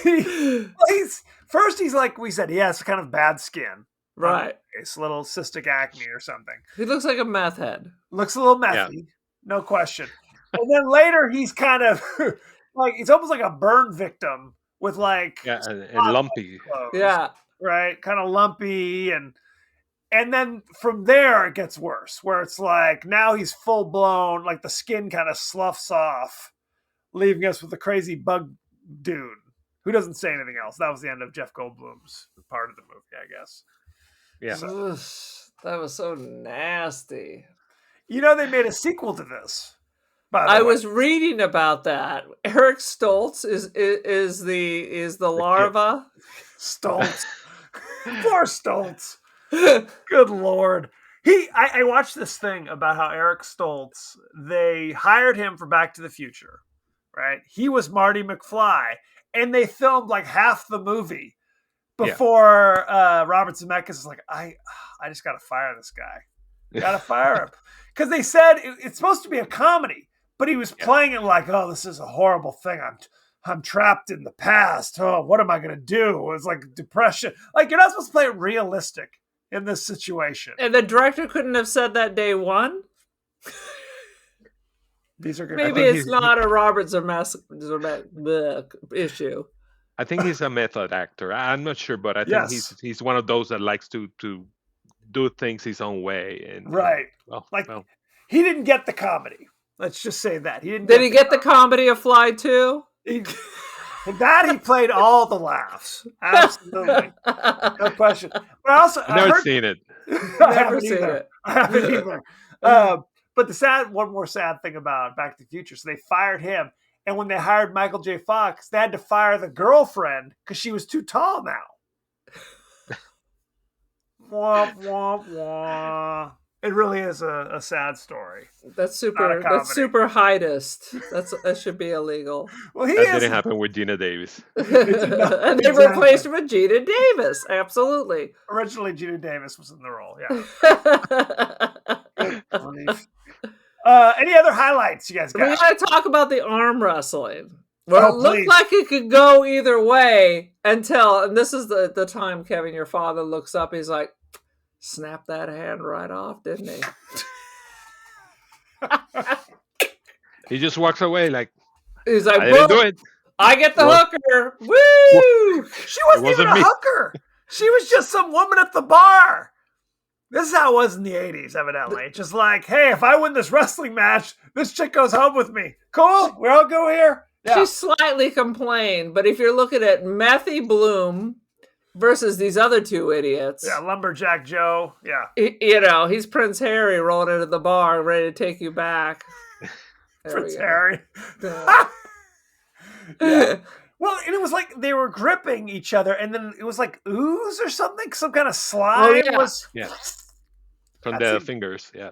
like we said, he has kind of bad skin. Right. It's a little cystic acne or something. He looks like a meth head. Looks a little methy, no question. And then later he's kind of like it's almost like a burn victim with like And lumpy. clothes, Yeah. right, kind of lumpy, and then from there it gets worse, where it's like now he's full blown, like the skin kind of sloughs off, leaving us with a crazy bug dude who doesn't say anything else. That was the end of Jeff Goldblum's part of the movie, I guess. Yeah. Ugh, that was so nasty. You know, they made a sequel to this. By the I way. was reading about that. Eric Stoltz is the larva. Stoltz. Poor Stoltz. Good Lord. I watched this thing about how Eric Stoltz, they hired him for Back to the Future, right? He was Marty McFly, and they filmed like half the movie before Robert Zemeckis is like, I just got to fire this guy. Got to fire him. Because they said it's supposed to be a comedy, but he was playing it like, oh, this is a horrible thing. I'm trapped in the past. Oh, what am I going to do? It's like depression. Like, you're not supposed to play it realistic in this situation. And the director couldn't have said that day one. These are good. Maybe it's not a Robert Zemeckis issue. I think he's a method actor. I'm not sure, but I think he's one of those that likes to do things his own way. And right. He didn't get the comedy. Let's just say that. Did he get the comedy of Fly 2? He played all the laughs. Absolutely. No question. But also, I've never seen it. I haven't either. But one more sad thing about Back to the Future. So they fired him. And when they hired Michael J. Fox, they had to fire the girlfriend because she was too tall now. Wah, wah, wah. It really is a sad story. That's super. That's super heightist. That should be illegal. Well, that didn't happen with Gina Davis. And they replaced her with Gina Davis. Absolutely. Originally, Gina Davis was in the role. Yeah. Any other highlights you guys got? We got to talk about the arm wrestling. Well, it looked like it could go either way until, and this is the time, Kevin, your father looks up. He's like, snap that hand right off, didn't he? He just walks away like, he's like, I didn't do it. I get the hooker. Woo! She wasn't even a hooker. She was just some woman at the bar. This is how it was in the 80s, evidently. It's just like, hey, if I win this wrestling match, this chick goes home with me. Cool. We all go here. Yeah. She slightly complained, but if you're looking at Methy Bloom versus these other two idiots. Yeah, Lumberjack Joe. Yeah. He's Prince Harry rolling into the bar, ready to take you back. There Prince we go. Harry. Yeah. Yeah. Well, and it was like they were gripping each other, and then it was like ooze or something. Some kind of slime yeah. was. Yeah. From That's the it. fingers. Yeah.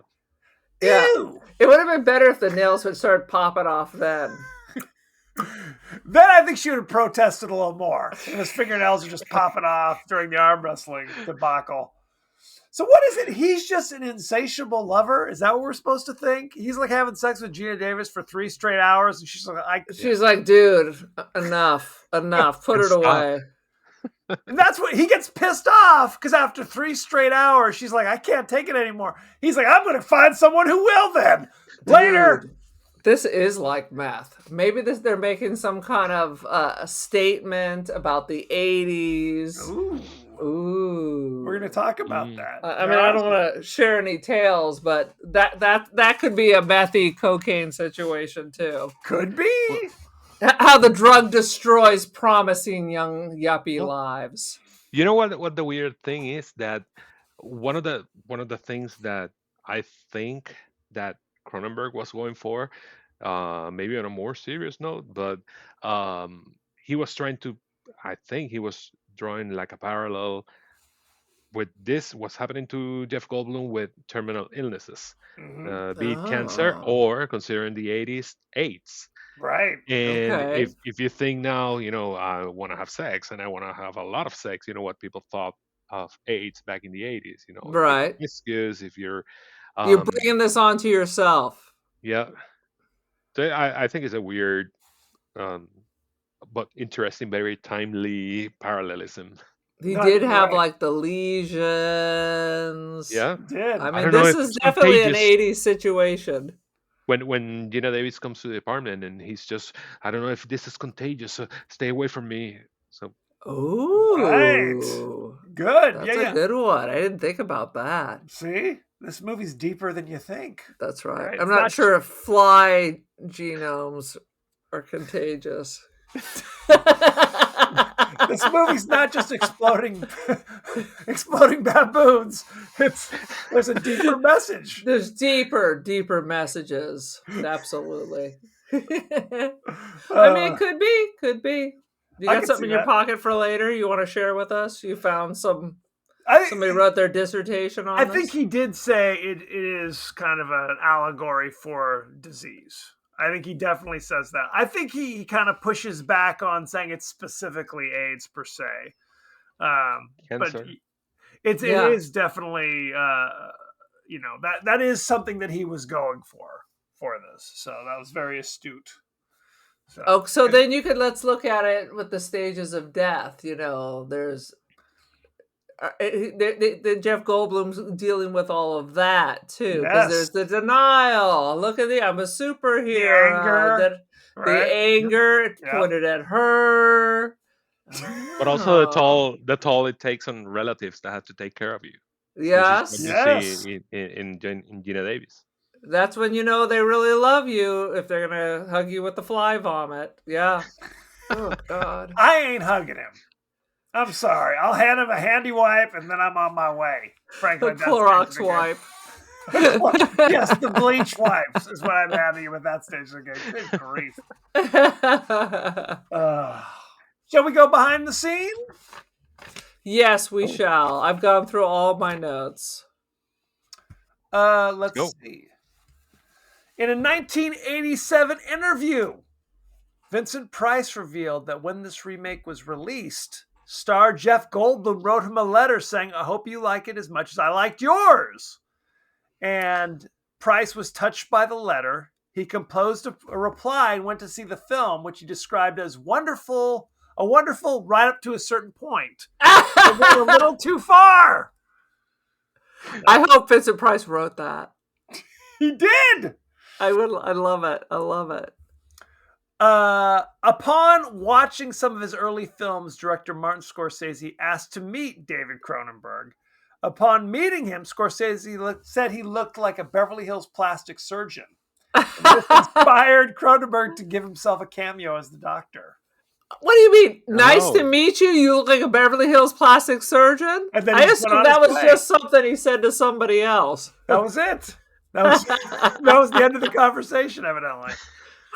Yeah. Ew. It would have been better if the nails would start popping off then. Then I think she would have protested a little more. And his fingernails are just popping off during the arm wrestling debacle. So what is it? He's just an insatiable lover? Is that what we're supposed to think? He's like having sex with Gina Davis for 3 straight hours, and she's like, She's like, dude, enough. Put it Stop. away. and that's what he gets pissed off because after 3 straight hours, she's like, I can't take it anymore. He's like, I'm going to find someone who will then. Later. Dude, this is like meth. Maybe they're making some kind of statement about the 80s. Ooh. We're going to talk about that. I mean, I don't want to share any tales, but that could be a methy cocaine situation too. Could be. How the drug destroys promising young yuppie lives. You know what the weird thing is, that one of the things that I think that Cronenberg was going for, maybe on a more serious note, but he was trying to, I think he was drawing like a parallel with this, what's happening to Jeff Goldblum with terminal illnesses, be it cancer or, considering the 80s, AIDS. Right. And Okay. if you think now, I want to have sex and I want to have a lot of sex, you know what people thought of AIDS back in the 80s, Right. It's good if you're You're bringing this onto yourself. yeah. So I think it's a weird but interesting, very timely parallelism. He Not did have right. like the lesions. Yeah. Did. I I mean, don't know this if is it's definitely an contagious. 80s situation. When Gina Davis comes to the apartment and he's just, I don't know if this is contagious, so stay away from me. So Ooh. Good. That's yeah. a good one. I didn't think about that. See? This movie's deeper than you think. That's right. Right, I'm it's not not sure if fly genomes are contagious. This movie's not just exploding baboons. There's a deeper message. There's deeper messages. Absolutely. I mean, it could be. You I got can something see in your that. pocket for later you want to share with us? You found somebody I wrote their dissertation on this? think he did say it is kind of an allegory for disease. I think he definitely says that. I think he kind of pushes back on saying it's specifically AIDS per se. But cancer. it Yeah. is definitely that is something that he was going for this. So that was very astute. So then let's look at it with the stages of death. There's the Jeff Goldblum's dealing with all of that too, because there's the denial. Look at I'm a superhero. anger, The right? anger pointed at her. But also Oh. the toll it takes on relatives that have to take care of you. Yes, Which is Yes. what you see in Gina Davis. that's when you know they really love you if they're gonna hug you with the fly vomit. Yeah. Oh God. I ain't hugging him. I'm sorry. I'll hand him a handy wipe and then I'm on my way. Frankly, The that's Clorox stage of the wipe. game. Yes, the bleach wipes is what I'm having with that stage of the game. Good grief. Shall we go behind the scene? Yes, we shall. I've gone through all my notes. Let's Go. see. In a 1987 interview, Vincent Price revealed that when this remake was released, star Jeff Goldblum wrote him a letter saying, I hope you like it as much as I liked yours. And Price was touched by the letter. He composed a reply and went to see the film, which he described as wonderful right up to a certain point. It went a little too far. I hope Vincent Price wrote that. He did. I love it. I love it. Upon watching some of his early films, director Martin Scorsese asked to meet David Cronenberg. Upon meeting him, Scorsese said he looked like a Beverly Hills plastic surgeon. And this inspired Cronenberg to give himself a cameo as the doctor. What do you mean? Nice Oh. to meet you. You look like a Beverly Hills plastic surgeon. And then I he just went assumed on that his was way. just something he said to somebody else. That was it. That was the end of the conversation, evidently.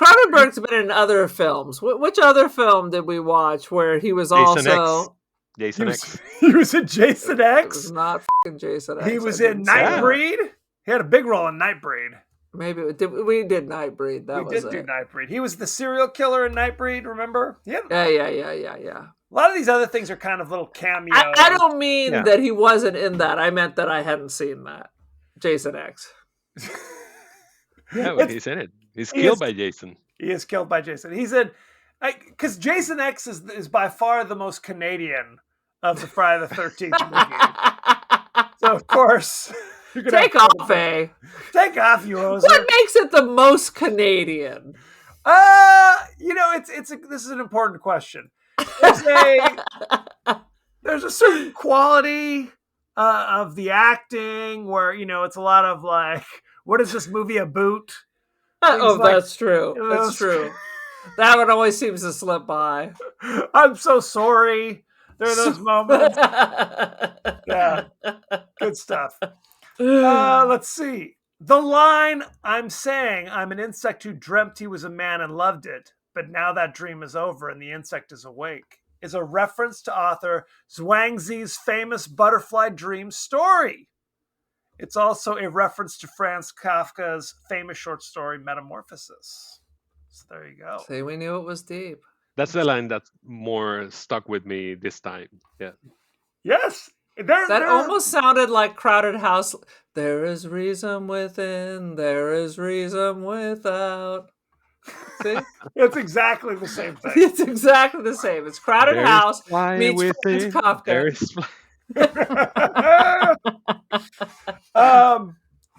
Cronenberg's been in other films. Which other film did we watch where he was Jason also... Jason X. He was in Jason It was X. not fucking Jason X. He was I in didn't say that. Nightbreed. He had a big role in Nightbreed. Maybe we did Nightbreed. That We was did do it. Nightbreed. He was the serial killer in Nightbreed, remember? Yeah. Yeah. A lot of these other things are kind of little cameos. I don't mean Yeah. that he wasn't in that. I meant that I hadn't seen that. Jason X. Yeah, but he's in it. He's He killed is- by Jason. He is killed by Jason. He's in, because Jason X is by far the most Canadian of the Friday the 13th movie. So of course, you're gonna Take have to- off, eh? Take off, you hoser. What makes it the most Canadian? This is an important question. There's a certain quality of the acting where it's a lot of like, what is this movie about? Oh, like- that's true. That's those- true. That one always seems to slip by. I'm so sorry. There are those moments. Yeah, good stuff. Let's see. The line, I'm saying I'm an insect who dreamt he was a man and loved it, but now that dream is over and the insect is awake, is a reference to author Zhuangzi's famous butterfly dream story. It's also a reference to Franz Kafka's famous short story Metamorphosis. So there you go. See, we knew it was deep. That's the line that's more stuck with me this time. Yeah. Yes. That almost sounded like Crowded House. There is reason within, there is reason without. See? It's exactly the same thing. It's exactly the same. It's Crowded There is House fly meets Franz within, Kafka. there is fly-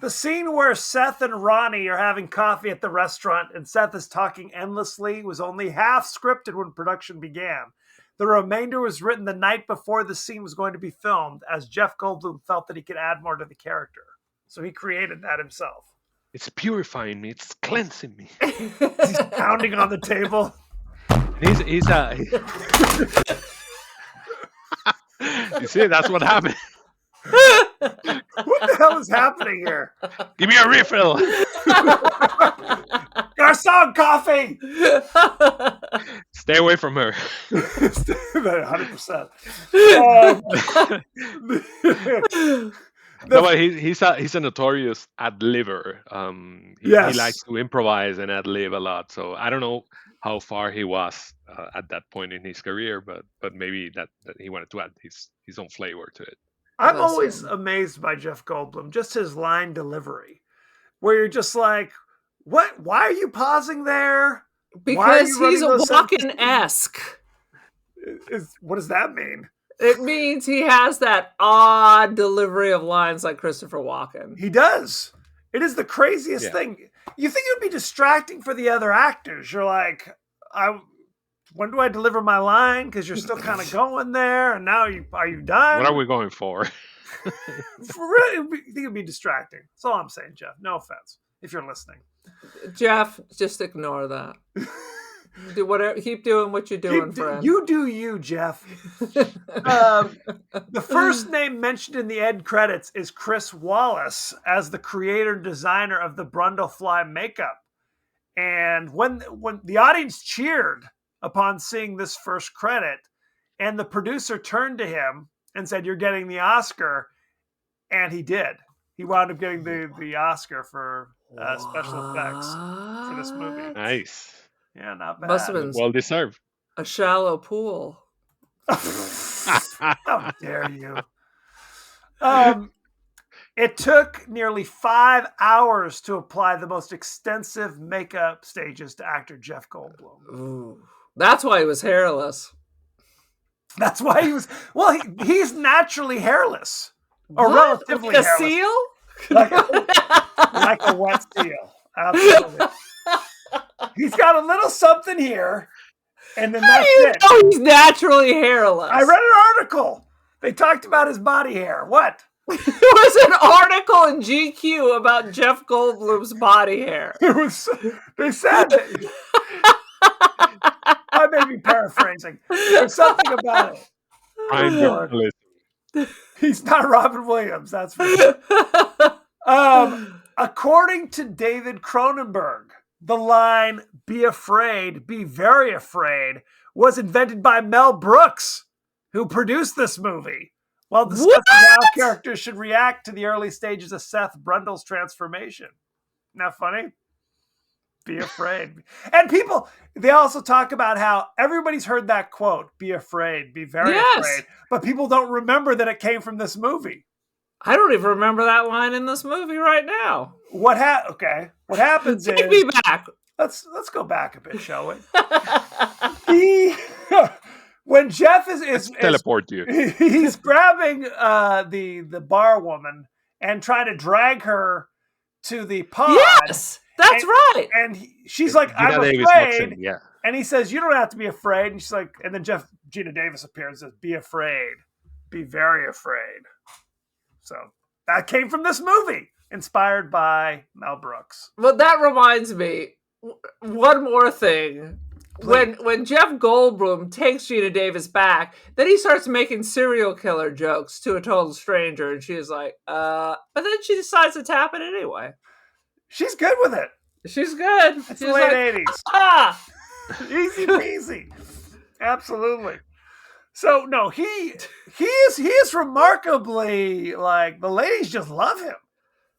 The scene where Seth and Ronnie are having coffee at the restaurant and Seth is talking endlessly was only half scripted when production began. The remainder was written the night before the scene was going to be filmed, as Jeff Goldblum felt that he could add more to the character. So he created that himself. It's purifying me. It's cleansing me. He's pounding on the table. He's You see, that's what happened. What the hell is happening here? Give me a refill. Garcon coffee! Stay away from her. 100%. No, but he's a notorious ad libber. He Yes. likes to improvise and ad lib a lot. So I don't know how far he was at that point in his career, but maybe that he wanted to add his own flavor to it. I'm Listen. always amazed by Jeff Goldblum, just his line delivery, where you're just like, "What? Why are you pausing there?" Because you running he's a those walking-esque. What does that mean? It means he has that odd delivery of lines like Christopher Walken. He does. It is the craziest Yeah. thing. You think it would be distracting for the other actors? You're like, when do I deliver my line? Because you're still kind of going there, and now are you done? What are we going for? For real, you think it'd be distracting? That's all I'm saying, Jeff. No offense, if you're listening. Jeff, just ignore that. Do whatever. Keep doing what you're doing, friend. You do you, Jeff. The first name mentioned in the end credits is Chris Wallace as the creator and designer of the Brundlefly makeup. And when the audience cheered upon seeing this first credit, and the producer turned to him and said, "You're getting the Oscar," and he did. He wound up getting the Oscar for special effects for this movie. Nice. Yeah, not bad. Must have been Well deserved. a shallow pool. How dare you? It took nearly 5 hours to apply the most extensive makeup stages to actor Jeff Goldblum. Ooh. That's why he was hairless. That's why he was. Well, he's naturally hairless, or What? relatively Like a hairless, seal? like a wet seal. Absolutely. He's got a little something here, and then How do that's you it. know he's naturally hairless? I read an article. They talked about his body hair. What? There was an article in GQ about Jeff Goldblum's body hair. It was. They said that. I may be paraphrasing. There's something about it. Prime Lord. journalism. He's not Robin Williams. That's for sure. According to David Cronenberg, the line, "Be afraid, be very afraid," was invented by Mel Brooks, who produced this movie, while discussing how characters should react to the early stages of Seth Brundle's transformation. Isn't that funny? Be afraid. And people, they also talk about how everybody's heard that quote, "Be afraid, be very afraid," but people don't remember that it came from this movie. I don't even remember that line in this movie right now. What happens Take is, me back. let's go back a bit, shall we? When Jeff is Teleport you. he's grabbing the bar woman and trying to drag her to the pod. Yes, that's right. And she's like, Gina "I'm Davis walks afraid." in, yeah. And he says, "You don't have to be afraid." And she's like, and then Gina Davis appears and says, "Be afraid, be very afraid." So that came from this movie, inspired by Mel Brooks. Well, that reminds me, one more thing. When Jeff Goldblum takes Gina Davis back, then he starts making serial killer jokes to a total stranger, and she's like, but then she decides to tap it anyway. She's good with it. She's good. It's She's the late like, 80s. ah! Easy peasy. Absolutely. So no, he is remarkably, like, the ladies just love him.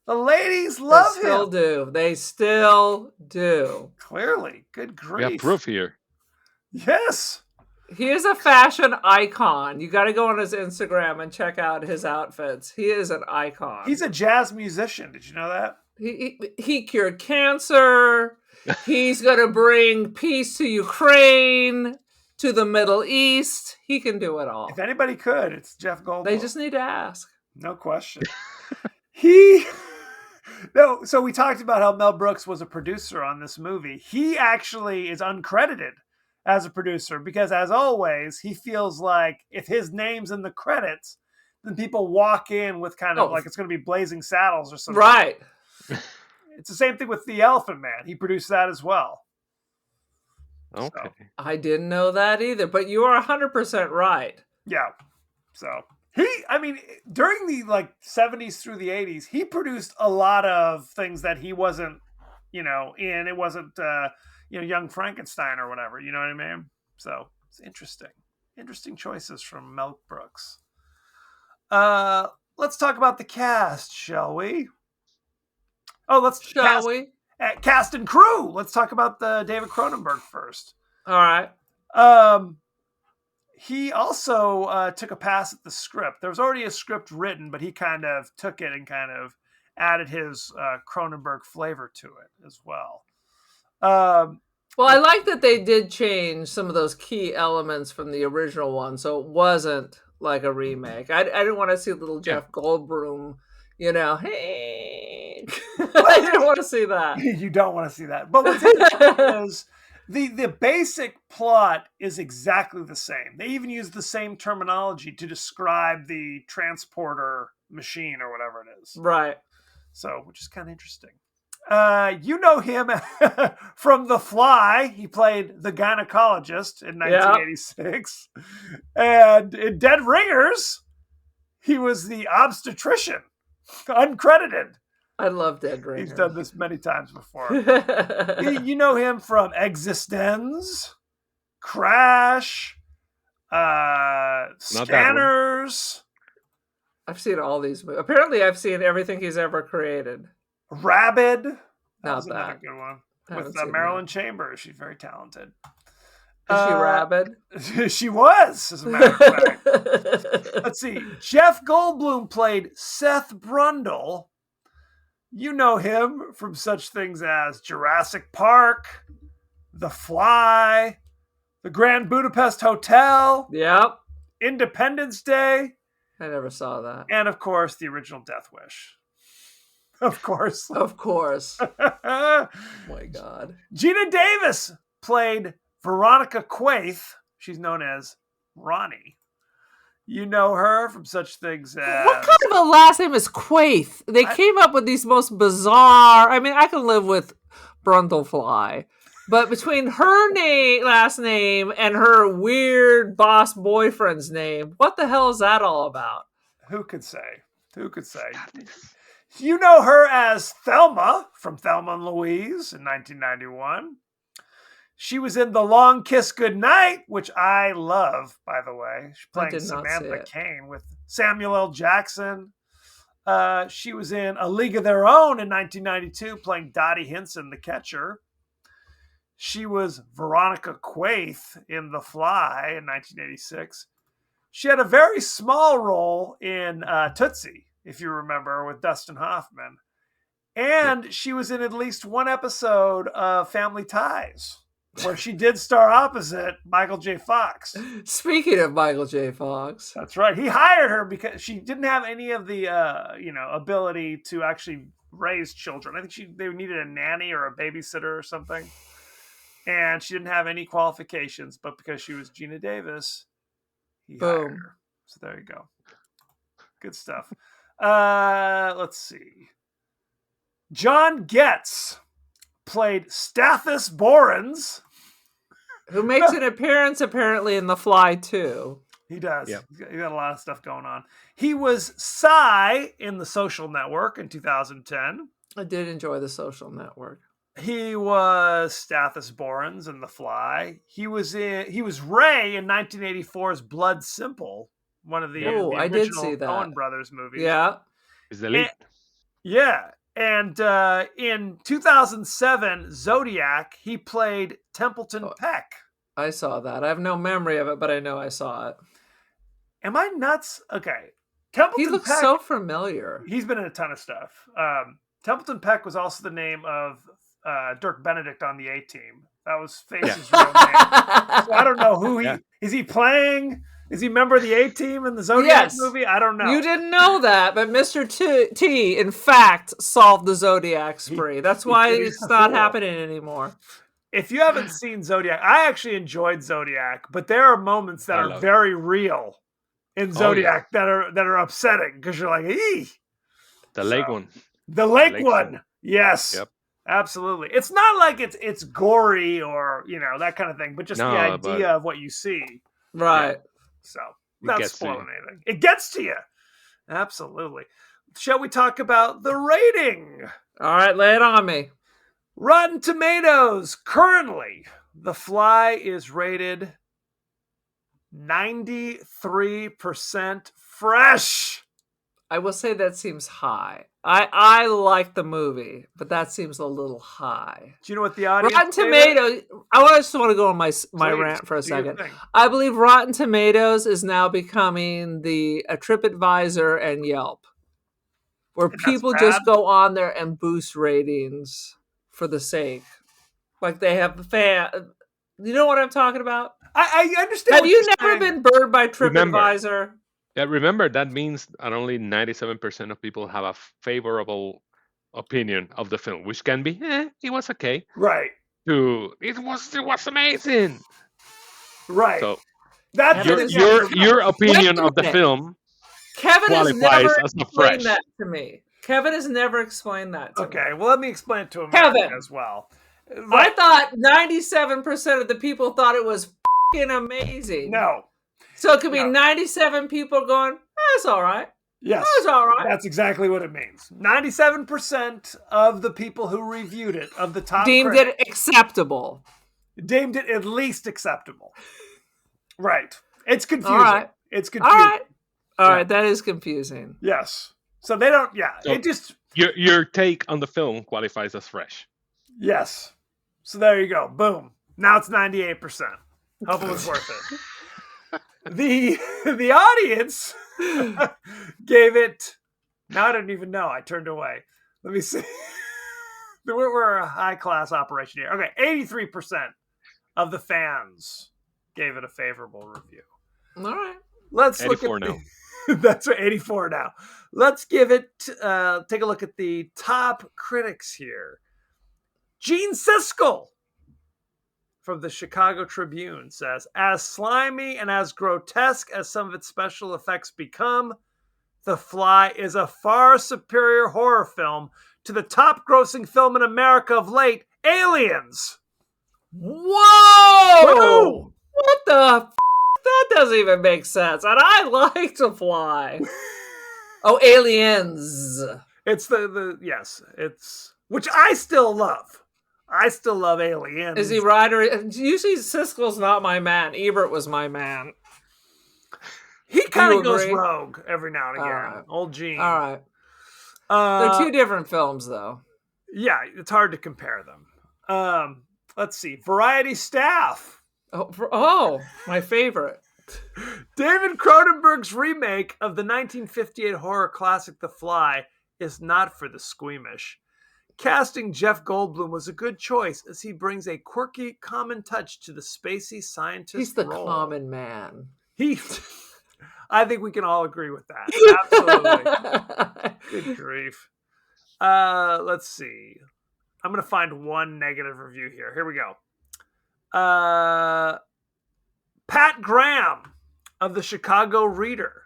The ladies love They still him. do. They still do. Clearly. Good We grief. have proof here. Yes. He is a fashion icon. You got to go on his Instagram and check out his outfits. He is an icon. He's a jazz musician. Did you know that? He cured cancer. He's going to bring peace to Ukraine, to the Middle East. He can do it all. If anybody could, it's Jeff Goldblum. They just need to ask. No question. So we talked about how Mel Brooks was a producer on this movie. He actually is uncredited as a producer because, as always, he feels like if his name's in the credits, then people walk in with kind of like it's going to be Blazing Saddles or something. Right. It's the same thing with The Elephant Man. He produced that as well. Okay. So, I didn't know that either, but you are 100% right. yeah. So during the 70s through the 80s, he produced a lot of things that he wasn't, in. It wasn't, Young Frankenstein or whatever. You know what I mean? So it's interesting. Interesting choices from Mel Brooks. Let's talk about the cast, shall we? Oh, Shall we? Cast and crew. Let's talk about the David Cronenberg first. All right. He also took a pass at the script. There was already a script written, but he kind of took it and kind of added his Cronenberg flavor to it as well. Well, I like that they did change some of those key elements from the original one, so it wasn't like a remake. I didn't want to see little Jeff Goldblum, hey. I didn't want to see that. You don't want to see that. But what's interesting is the basic plot is exactly the same. They even use the same terminology to describe the transporter machine or whatever it is. Right. So, which is kind of interesting. You know him from The Fly. He played the gynecologist in 1986. And in Dead Ringers, he was the obstetrician, uncredited. I love Dead Ringers. He's done this many times before. You know him from Existenz, Crash, Scanners. I've seen all these movies. Apparently, I've seen everything he's ever created. Rabid. That Not was another bad. good one. I With haven't seen Marilyn Chambers. She's very talented. Is she rabid? She was, as a matter of fact. Let's see. Jeff Goldblum played Seth Brundle. You know him from such things as Jurassic Park, The Fly, The Grand Budapest Hotel, Yep. Independence Day, I never saw that. and of course, the original Death Wish. Of course. Of course. Oh my God. Gina Davis played Veronica Quaith. She's known as Ronnie. You know her from such things as... What kind of a last name is Quaith? They came up with these most bizarre... I mean, I can live with Brundlefly. But between her last name and her weird boss boyfriend's name, what the hell is that all about? Who could say? Who could say? You know her as Thelma from Thelma and Louise in 1991. She was in The Long Kiss Goodnight, which I love, by the way. She's playing did not see Samantha it. Kane with Samuel L. Jackson. She was in A League of Their Own in 1992, playing Dottie Hinson, the catcher. She was Veronica Quaith in The Fly in 1986. She had a very small role in Tootsie, if you remember, with Dustin Hoffman. And she was in at least one episode of Family Ties, where she did star opposite Michael J. Fox. Speaking of Michael J. Fox. That's right. He hired her because she didn't have any of the ability to actually raise children. I think they needed a nanny or a babysitter or something. And she didn't have any qualifications, but because she was Gina Davis, he hired her. So there you go. Good stuff. Let's see. John Getz played Stathis Borans. Who makes an appearance apparently in The Fly too. He does. Yep. He's got a lot of stuff going on. He was Cy in The Social Network in 2010. I did enjoy The Social Network. He was Stathis Borans in The Fly. He was Ray in 1984's Blood Simple, one of the I did see that. Coen Brothers movies. Yeah. Is the lead? Yeah. And in 2007, Zodiac, he played Templeton Peck. I saw that. I have no memory of it, but I know I saw it. Am I nuts? Okay. Templeton He looks Peck, so familiar. He's been in a ton of stuff. Templeton Peck was also the name of Dirk Benedict on the A-Team. That was Face's real name. So I don't know who is he playing? Is he a member of the A-Team in the Zodiac movie? I don't know. You didn't know that, but Mr. T, in fact, solved the Zodiac spree. That's why it's not happening anymore. If you haven't seen Zodiac, I actually enjoyed Zodiac, but there are moments that are very real in Zodiac that are upsetting because you're like, ee. The lake one. The lake one. Yes. Yep. Absolutely. It's not like it's gory or, that kind of thing, but just the idea of what you see. Right. So, not spoiling anything. It gets to you. Absolutely. Shall we talk about the rating? All right, lay it on me. Rotten Tomatoes, currently, The Fly is rated 93% fresh. I will say that seems high. I like the movie, but that seems a little high. Do you know what the audience? Rotten Tomatoes. I just want to go on my rant for a second. I believe Rotten Tomatoes is now becoming the TripAdvisor and Yelp, where people just go on there and boost ratings for the sake, like they have fan. You know what I'm talking about? I understand. Have you never been burned by TripAdvisor? Yeah, remember that means that only 97% of people have a favorable opinion of the film, which can be, it was okay. Right. To it was amazing. Right. So that's your opinion of the film. Kevin has never explained that to me. Kevin has never explained that to me. Okay, well, let me explain it to him as well. I thought 97% of the people thought it was f***ing amazing. No. So it could be 97 people going, that's all right. Yes. That's all right. That's exactly what it means. 97% of the people who reviewed it, of the top deemed it acceptable. Deemed it at least acceptable. Right. It's confusing. All right. It's confusing. All right. That is confusing. Yes. So they don't, So it just... Your take on the film qualifies as fresh. Yes. So there you go. Boom. Now it's 98%. Hope it was worth it. The audience gave it. Now I don't even know. I turned away. Let me see. We're a high class operation here. Okay, 83% of the fans gave it a favorable review. All right. Let's 84 look at now. That's right, 84 now. Let's give it. Take a look at the top critics here. Gene Siskel from the Chicago Tribune says, as slimy and as grotesque as some of its special effects become, The Fly is a far superior horror film to the top-grossing film in America of late, Aliens. Whoa! Whoa! What the f***? That doesn't even make sense. And I like The Fly. Oh, Aliens. It's yes, it's which I still love. I still love Aliens. Is he right or usually Siskel's not my man. Ebert was my man. He kind You of goes agree? rogue every now and again. Alright. Old Gene. All right. Uh, They're two different films though. yeah, it's hard to compare them. Let's see. Variety Staff. Oh, my favorite. David Cronenberg's remake of the 1958 horror classic The Fly is not for the squeamish. Casting Jeff Goldblum was a good choice as he brings a quirky, common touch to the spacey scientist He's the role. common man. I think we can all agree with that. Absolutely. Good grief. Let's see. I'm going to find one negative review here. Here we go. Pat Graham of the Chicago Reader.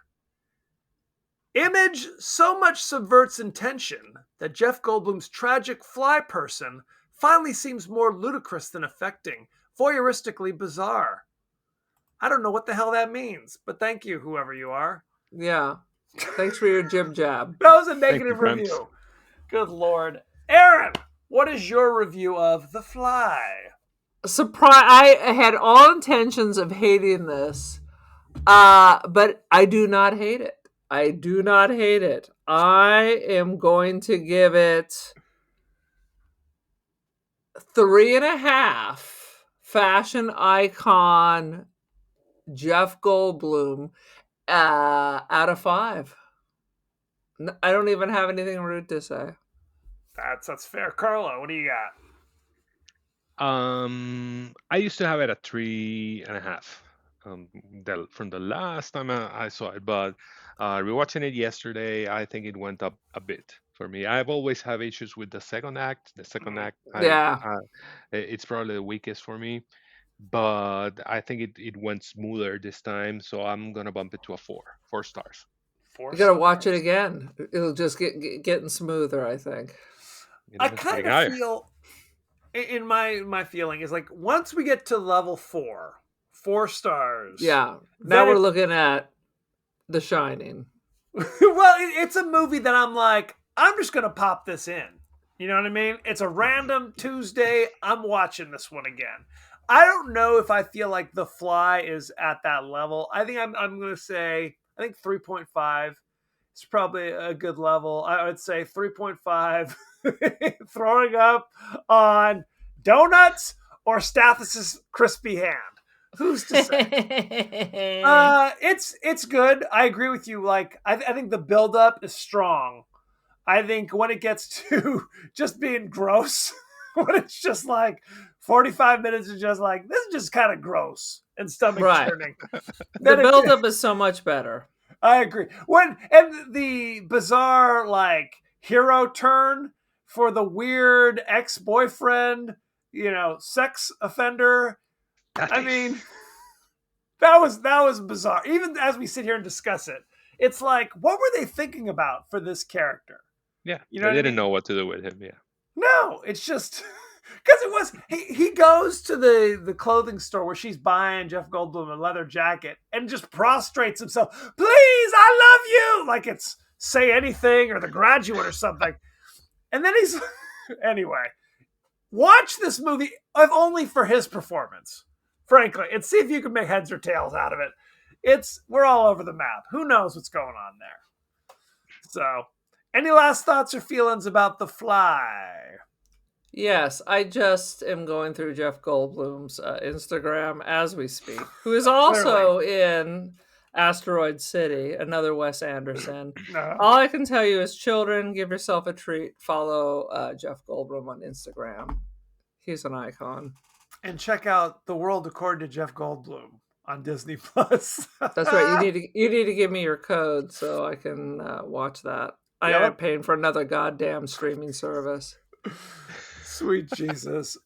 Image so much subverts intention that Jeff Goldblum's tragic fly person finally seems more ludicrous than affecting, voyeuristically bizarre. I don't know what the hell that means, but thank you, whoever you are. Yeah. Thanks for your jib jab. That was a negative Gramps. review. Good Lord. Aaron, what is your review of The Fly? Surprise! I had all intentions of hating this, but I do not hate it. I do not hate it. I am going to give it 3.5 fashion icon Jeff Goldblum out of 5. I don't even have anything rude to say. That's fair. Carlo, what do you got? I used to have it at 3.5. From the last time I saw it, but rewatching it yesterday, I think it went up a bit for me. I've always have issues with the second act. The second act, it's probably the weakest for me, but I think it went smoother this time, so I'm gonna bump it to a 4 stars. You gotta watch it again. It'll just getting smoother, I think. I kind of feel, in my feeling, is like once we get to level 4 stars. Yeah. Now we're looking at The Shining. Well, it's a movie that I'm like, I'm just going to pop this in. You know what I mean? It's a random Tuesday. I'm watching this one again. I don't know if I feel like The Fly is at that level. I think I'm going to say, I think 3.5 is probably a good level. I would say 3.5 throwing up on donuts or Stathis' crispy hand. Who's to say? It's good. I agree with you. Like I think the buildup is strong. I think when it gets to just being gross, when it's just like 45 minutes of just like this is just kind of gross and stomach churning. The buildup is so much better. I agree. And the bizarre like hero turn for the weird ex-boyfriend, sex offender. I mean, that was bizarre. Even as we sit here and discuss it, it's like, what were they thinking about for this character? Yeah, they didn't know what to do with him. Yeah, no, it's just because it was he goes to the clothing store where she's buying Jeff Goldblum a leather jacket and just prostrates himself. Please, I love you, like it's Say Anything or The Graduate or something. And then he's anyway. Watch this movie if only for his performance. Frankly, and see if you can make heads or tails out of it. We're all over the map. Who knows what's going on there? So, any last thoughts or feelings about The Fly? Yes, I just am going through Jeff Goldblum's Instagram as we speak, who is also in Asteroid City, another Wes Anderson. All I can tell you is, children, give yourself a treat. Follow Jeff Goldblum on Instagram. He's an icon. And check out The World According to Jeff Goldblum on Disney Plus. That's right. You need to give me your code so I can watch that. I am paying for another goddamn streaming service. Sweet Jesus.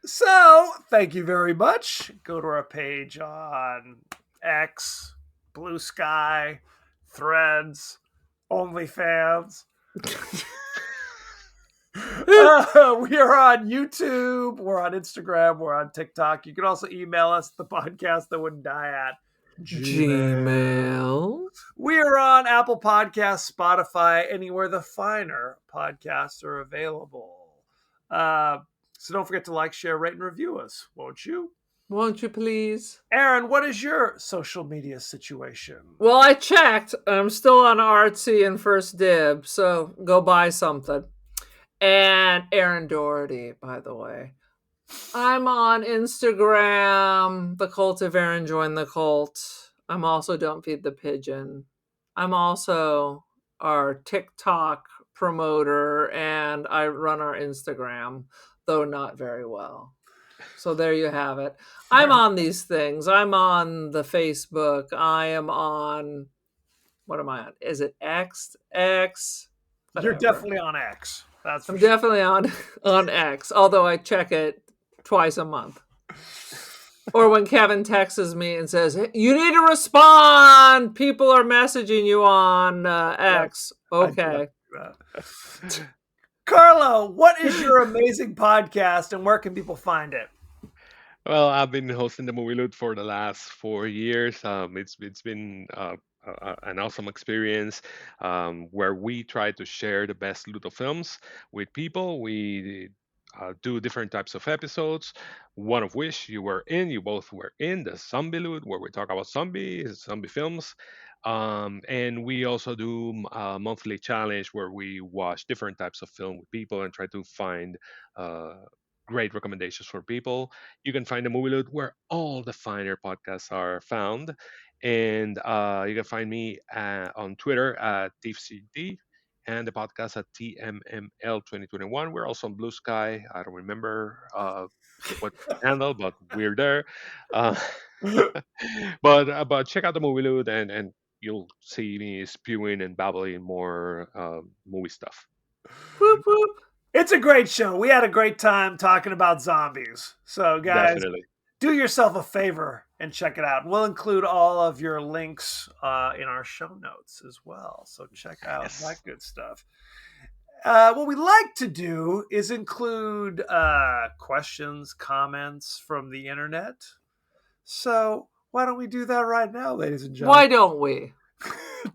So, thank you very much. Go to our page on X, Blue Sky, Threads, OnlyFans. We are on YouTube, we're on Instagram, we're on TikTok. You can also email us, the podcast that wouldn't die Gmail. We are on Apple Podcasts, Spotify, anywhere the finer podcasts are available. So don't forget to like, share, rate, and review us, won't you? Won't you please? Aaron, what is your social media situation? Well, I checked. I'm still on Artsy and First Dib, so go buy something. And Aaron Doherty, by the way. I'm on Instagram, The Cult of Aaron Join the Cult. I'm also Don't Feed the Pigeon. I'm also our TikTok promoter, and I run our Instagram, though not very well. So there you have it. I'm on these things. I'm on the Facebook. I am on, what am I on? Is it X? X? You're Whatever. definitely on X. That's for I'm sure. definitely on X, although I check it twice a month. Or when Kevin texts me and says, "Hey, you need to respond. People are messaging you on X." Okay. Carlo, what is your amazing podcast and where can people find it? Well, I've been hosting the Movie Loot for the last 4 years. It's been an awesome experience where we try to share the best loot of films with people. We do different types of episodes. One of which you both were in the Zombie Loot, where we talk about zombie films. And we also do a monthly challenge where we watch different types of film with people and try to find great recommendations for people. You can find the Movie Loot where all the finer podcasts are found. And you can find me on Twitter at TiefCD and the podcast at TMML2021. We're also on Blue Sky. I don't remember what handle, but we're there. But check out the Movie Loot and you'll see me spewing and babbling more movie stuff. Whoop, whoop. It's a great show. We had a great time talking about zombies. So, guys, Definitely. do yourself a favor and check it out. We'll include all of your links in our show notes as well. So check out that good stuff. What we like to do is include questions, comments from the internet. So why don't we do that right now, ladies and gentlemen? Why don't we?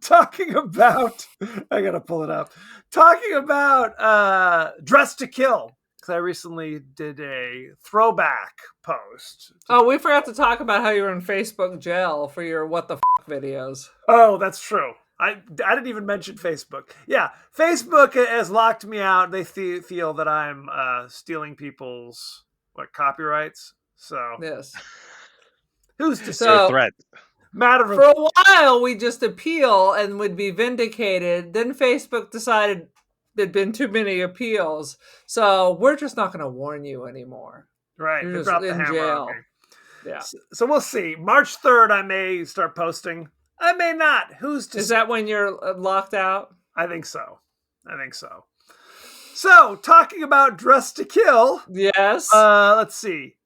Talking about, I gotta pull it up. Talking about Dress to Kill, because I recently did a throwback post. Oh, we forgot to talk about how you were in Facebook jail for your what the f videos. Oh, that's true. I didn't even mention Facebook. Yeah, Facebook has locked me out. They feel that I'm stealing people's copyrights. So Yes. who's to say? So- A threat. Matter For of a while, we just appeal and would be vindicated. Then Facebook decided there'd been too many appeals. So we're just not going to warn you anymore. right. You're They just dropped the in hammer jail. on me. Yeah. So we'll see. March 3rd, I may start posting. I may not. Who's to Is say? that when you're locked out? I think so. So, talking about Dress to Kill, Yes. let's see.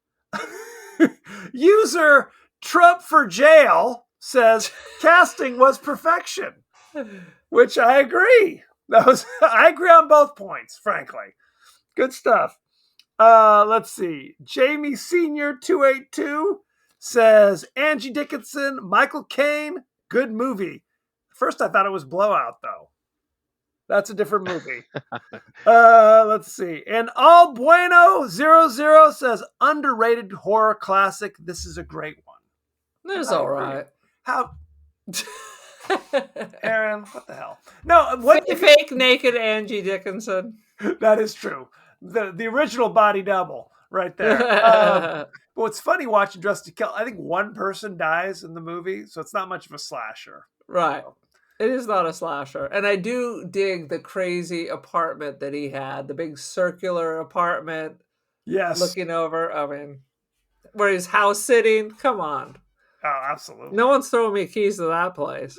User Trump for Jail says casting was perfection, which I agree. I agree on both points, frankly. Good stuff. Let's see. Jamie Senior 282 says Angie Dickinson, Michael Caine, good movie. First, I thought it was Blowout, though. That's a different movie. Let's see. And All Bueno 00 says underrated horror classic. This is a great one. That's I all agree. right. How, Aaron? What the hell? No, what? Fake naked Angie Dickinson. That is true. The original body double right there. But what's funny watching Dress to Kill, I think one person dies in the movie, so it's not much of a slasher. Right. It is not a slasher. And I do dig the crazy apartment that he had, the big circular apartment Yes. looking over. I mean, where he's house sitting. Come on. Oh, absolutely. No one's throwing me keys to that place.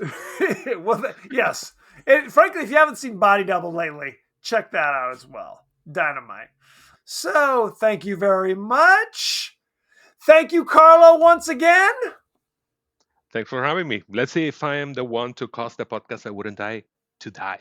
Well, yes. And frankly, if you haven't seen Body Double lately, check that out as well. Dynamite. So, thank you very much. Thank you, Carlo, once again. Thanks for having me. Let's see if I am the one to cause the podcast I wouldn't die to die.